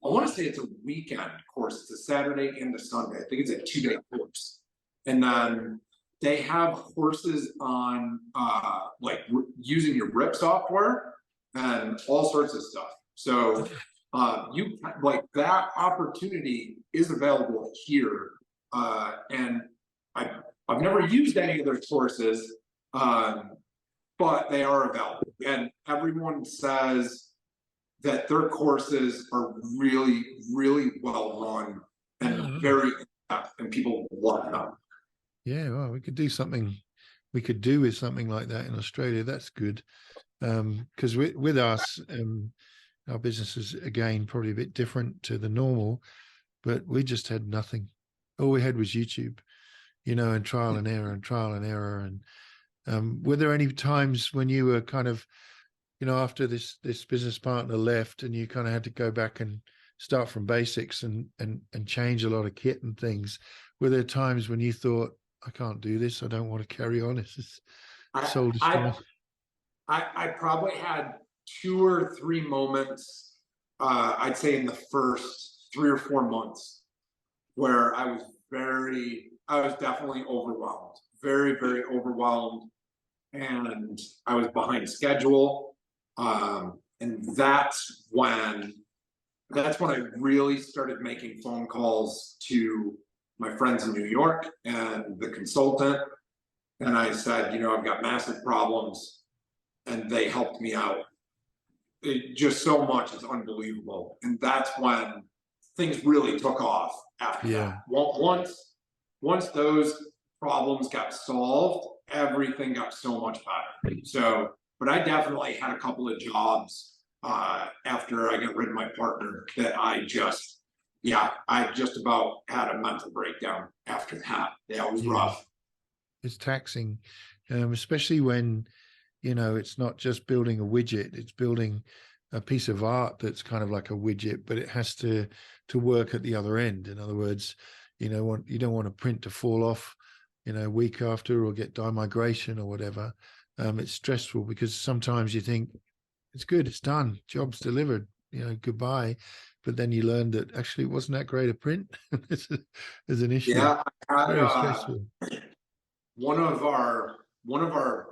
I want to say it's a weekend course. It's a Saturday and a Sunday. I think it's a 2-day course. And then they have courses on like using your RIP software and all sorts of stuff. So you like that opportunity is available here. And I've never used any of their courses, but they are available. And everyone says that their courses are really, really well run and very in-depth, and people love them. Yeah, well, we could do something. We could do with something like that in Australia. That's good. Because with us, our business is again probably a bit different to the normal, but we just had nothing. All we had was YouTube, and trial and error and trial and error. And were there any times when you were kind of, after this business partner left, and you kind of had to go back and start from basics and change a lot of kit and things? Were there times when you thought, I can't do this, I don't want to carry on, it's just soul destroying? I probably had 2 or 3 moments, I'd say in the first 3 or 4 months, where I was definitely overwhelmed, very, very overwhelmed. And I was behind schedule. And that's when I really started making phone calls to my friends in New York and the consultant. And I said, I've got massive problems. And they helped me out. It just so much, it's unbelievable. And that's when things really took off after that. Once those problems got solved, everything got so much better. So, but I definitely had a couple of jobs after I got rid of my partner that I just about had a mental breakdown after that. Yeah, it was rough. It's taxing, especially when, it's not just building a widget, it's building a piece of art that's kind of like a widget, but it has to work at the other end. In other words, you don't want a print to fall off, a week after, or get dye migration or whatever. It's stressful because sometimes you think it's good, it's done, job's delivered, goodbye. But then you learn that actually it wasn't that great a print. There's an issue. Yeah, very stressful. One of our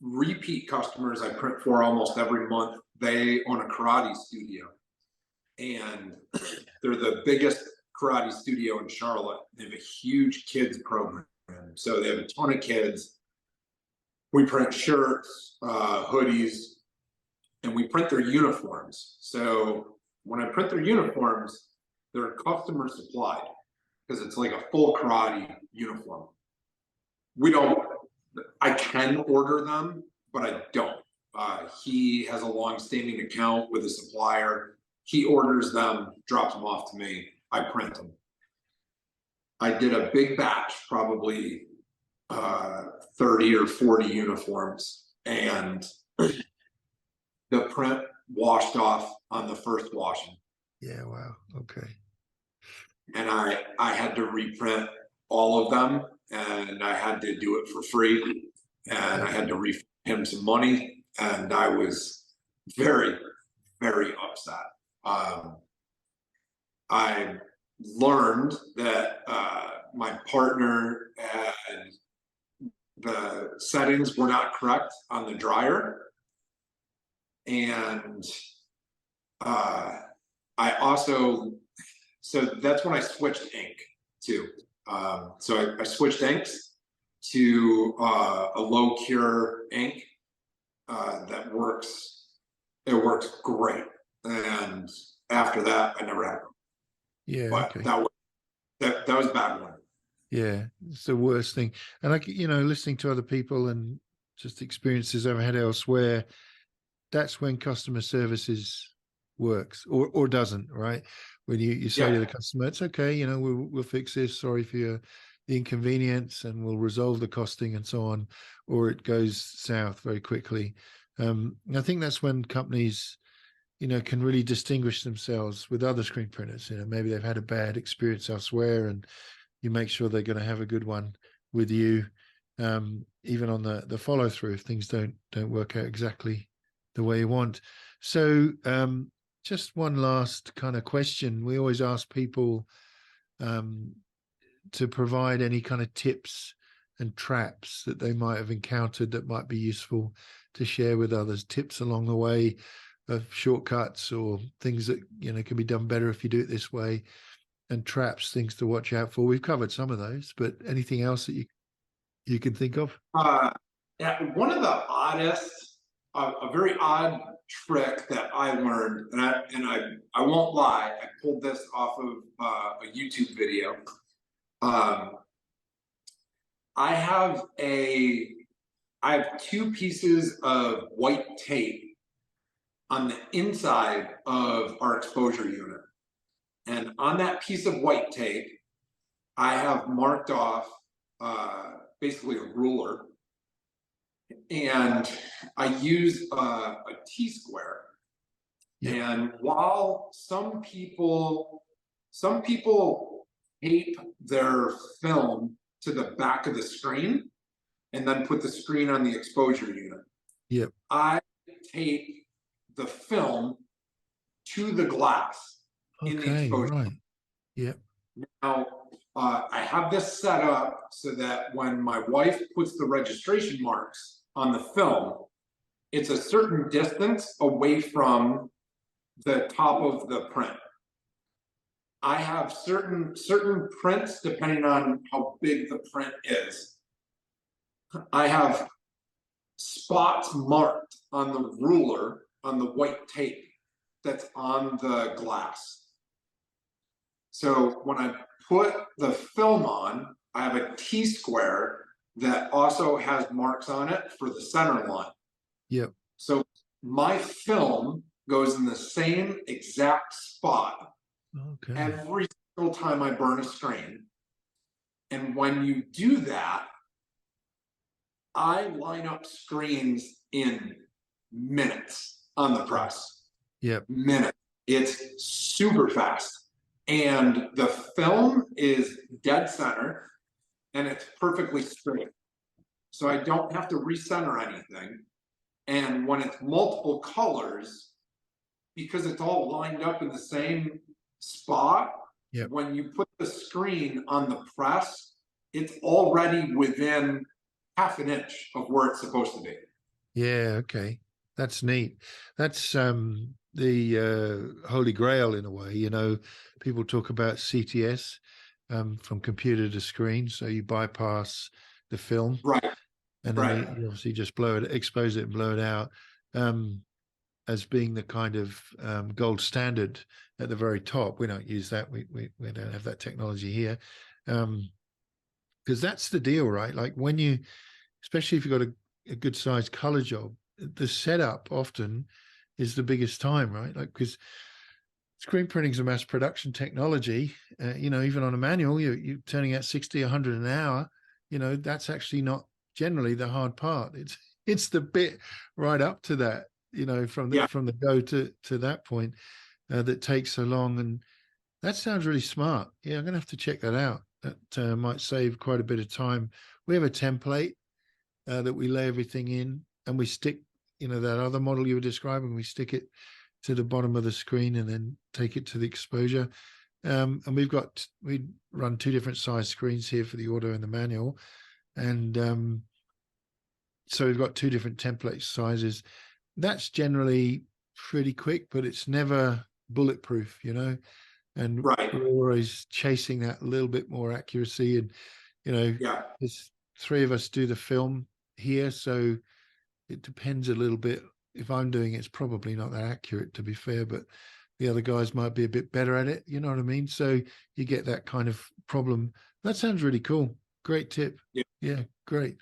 repeat customers I print for almost every month, they own a karate studio, and they're the biggest karate studio in Charlotte. They have a huge kids program, so they have a ton of kids. We print shirts, hoodies, and we print their uniforms. So when I print their uniforms, they're customer supplied because it's like a full karate uniform. I can order them, but I don't. He has a long-standing account with a supplier. He orders them, drops them off to me. I print them. I did a big batch, probably 30 or 40 uniforms, and the print washed off on the first washing. Yeah, wow. Okay. And I had to reprint all of them, and I had to do it for free, and I had to refund him some money, and I was very, very upset. I learned that my partner had the settings were not correct on the dryer, and I also, so that's when I switched ink too. So I switched inks to a low cure ink that works. It works great, and after that, I never had them. Yeah, but okay. that was a bad one. Yeah, it's the worst thing. And like, listening to other people and just experiences I've had elsewhere, that's when customer services works or doesn't, right? When you say to the customer, it's okay, we'll fix this, sorry for the inconvenience, and we'll resolve the costing and so on, or it goes south very quickly. I think that's when companies, can really distinguish themselves with other screen printers. Maybe they've had a bad experience elsewhere, and you make sure they're going to have a good one with you, even on the follow through if things don't work out exactly the way you want. So just one last kind of question. We always ask people to provide any kind of tips and traps that they might have encountered that might be useful to share with others, tips along the way of shortcuts or things that, can be done better if you do it this way, and traps, things to watch out for. We've covered some of those, but anything else that you can think of? Yeah, one of the oddest, a very odd trick that I learned, and I won't lie, I pulled this off of a YouTube video. I have a I have two pieces of white tape on the inside of our exposure unit. And on that piece of white tape, I have marked off basically a ruler. And I use a T-square. Yep. And while some people tape their film to the back of the screen and then put the screen on the exposure unit. Yep. I tape the film to the glass in the Okay, exposure. right. Yep. Now, I have this set up so that when my wife puts the registration marks on the film, it's a certain distance away from the top of the print. I have certain prints, depending on how big the print is. I have spots marked on the ruler on the white tape that's on the glass. So when I put the film on, I have a T-square that also has marks on it for the center line. Yep. So my film goes in the same exact spot Okay. every single time I burn a screen. And when you do that, I line up screens in minutes on the press. Yep. Minutes. It's super fast. And the film is dead center and it's perfectly straight. So I don't have to recenter anything. And when it's multiple colors, because it's all lined up in the same spot, Yep. when you put the screen on the press, it's already within half an inch of where it's supposed to be. Yeah, okay. That's neat. That's the holy grail in a way. You know, people talk about CTS, from computer to screen. So you bypass the film. Right. And then Right. you obviously just blow it, expose it and blow it out, as being the kind of gold standard at the very top. We don't use that. We don't have that technology here. Because that's the deal, right? Like when you, especially if you've got a good sized color job, the setup often is the biggest time, right? Like, because screen printing is a mass production technology, you know, even on a manual, you're turning out 60, 100 an hour, you know, that's actually not generally the hard part. It's the bit right up to that, you know, from the go to that point, that takes so long. And that sounds really smart. Yeah, I'm gonna have to check that out. That might save quite a bit of time. We have a template that we lay everything in, and we stick, you know, that other model you were describing, we stick it to the bottom of the screen and then take it to the exposure. And we run two different size screens here for the auto and the manual. And so we've got two different template sizes. That's generally pretty quick, but it's never bulletproof, you know. And Right. we're always chasing that little bit more accuracy. And, you know, there's three of us do the film here, so it depends a little bit. If I'm doing it, it's probably not that accurate, to be fair, but the other guys might be a bit better at it. You know what I mean? So you get that kind of problem. That sounds really cool. Great tip. Yeah, great.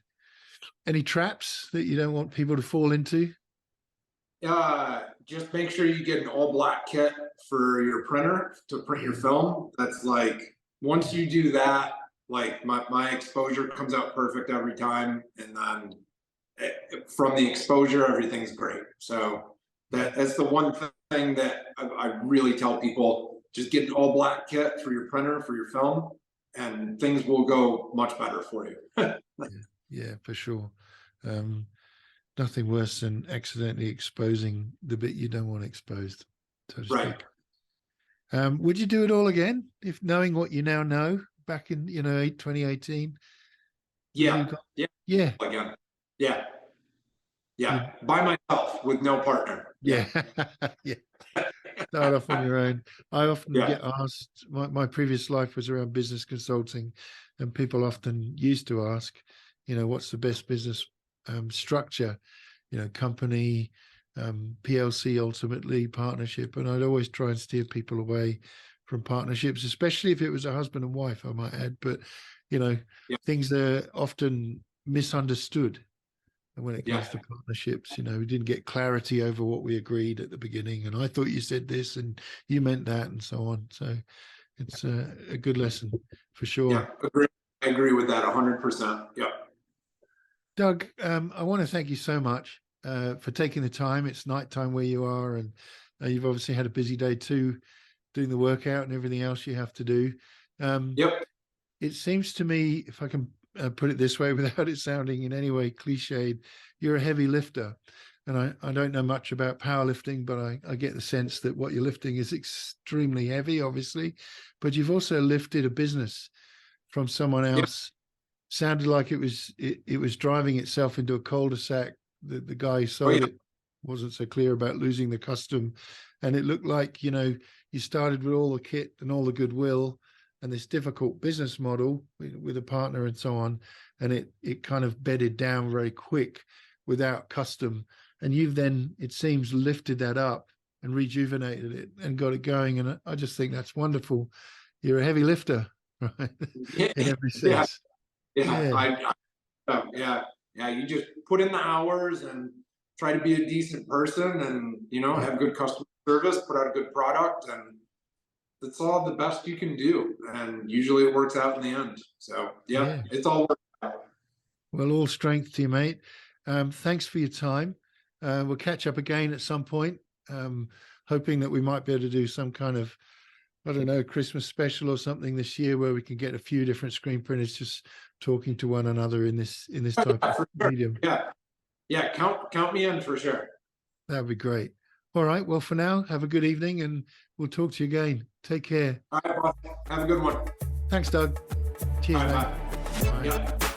Any traps that you don't want people to fall into? Just make sure you get an all black kit for your printer to print your film. That's like, once you do that, like my exposure comes out perfect every time. And then from the exposure, everything's great. So that's the one thing that I really tell people, just get an all black kit for your printer, for your film, and things will go much better for you. Yeah, for sure. Nothing worse than accidentally exposing the bit you don't want exposed, so to speak. Would you do it all again if knowing what you now know back in 2018? Yeah. Again. Yeah. By myself with no partner. Yeah. Yeah. Start off on your own. I often get asked, my previous life was around business consulting, and people often used to ask, what's the best business structure, company, PLC, ultimately partnership. And I'd always try and steer people away from partnerships, especially if it was a husband and wife, I might add. But, things are often misunderstood. when it Yeah. comes to partnerships. You know, we didn't get clarity over what we agreed at the beginning, and I thought you said this and you meant that, and so on. So it's a good lesson for sure. Yeah, agree. I agree with that 100%. Yeah. Doug, I want to thank you so much for taking the time. It's nighttime where you are, and you've obviously had a busy day too, doing the workout and everything else you have to do. Yep. It seems to me, if I can put it this way without it sounding in any way cliched, you're a heavy lifter. And I don't know much about powerlifting, but I get the sense that what you're lifting is extremely heavy, obviously. But you've also lifted a business from someone else. Sounded like it was driving itself into a cul-de-sac. The guy who sold it wasn't so clear about losing the custom. And it looked like, you know, you started with all the kit and all the goodwill and this difficult business model with a partner and so on. And it kind of bedded down very quick without custom. And you've then, it seems, lifted that up and rejuvenated it and got it going. And I just think that's wonderful. You're a heavy lifter, right? In every sense. Yeah. You just put in the hours and try to be a decent person, and you know, have good customer service, put out a good product, and that's all the best you can do. And usually it works out in the end. So yeah. It's all worked out. Well, all strength to you, mate. Thanks for your time. We'll catch up again at some point. Hoping that we might be able to do some kind of, I don't know, Christmas special or something this year where we can get a few different screen printers just talking to one another in this type of medium. Yeah. Count me in for sure. That'd be great. All right. Well, for now, have a good evening, and we'll talk to you again. Take care. All right, boss. Have a good one. Thanks, Doug. Cheers, All right, mate. bye. Bye. Yeah.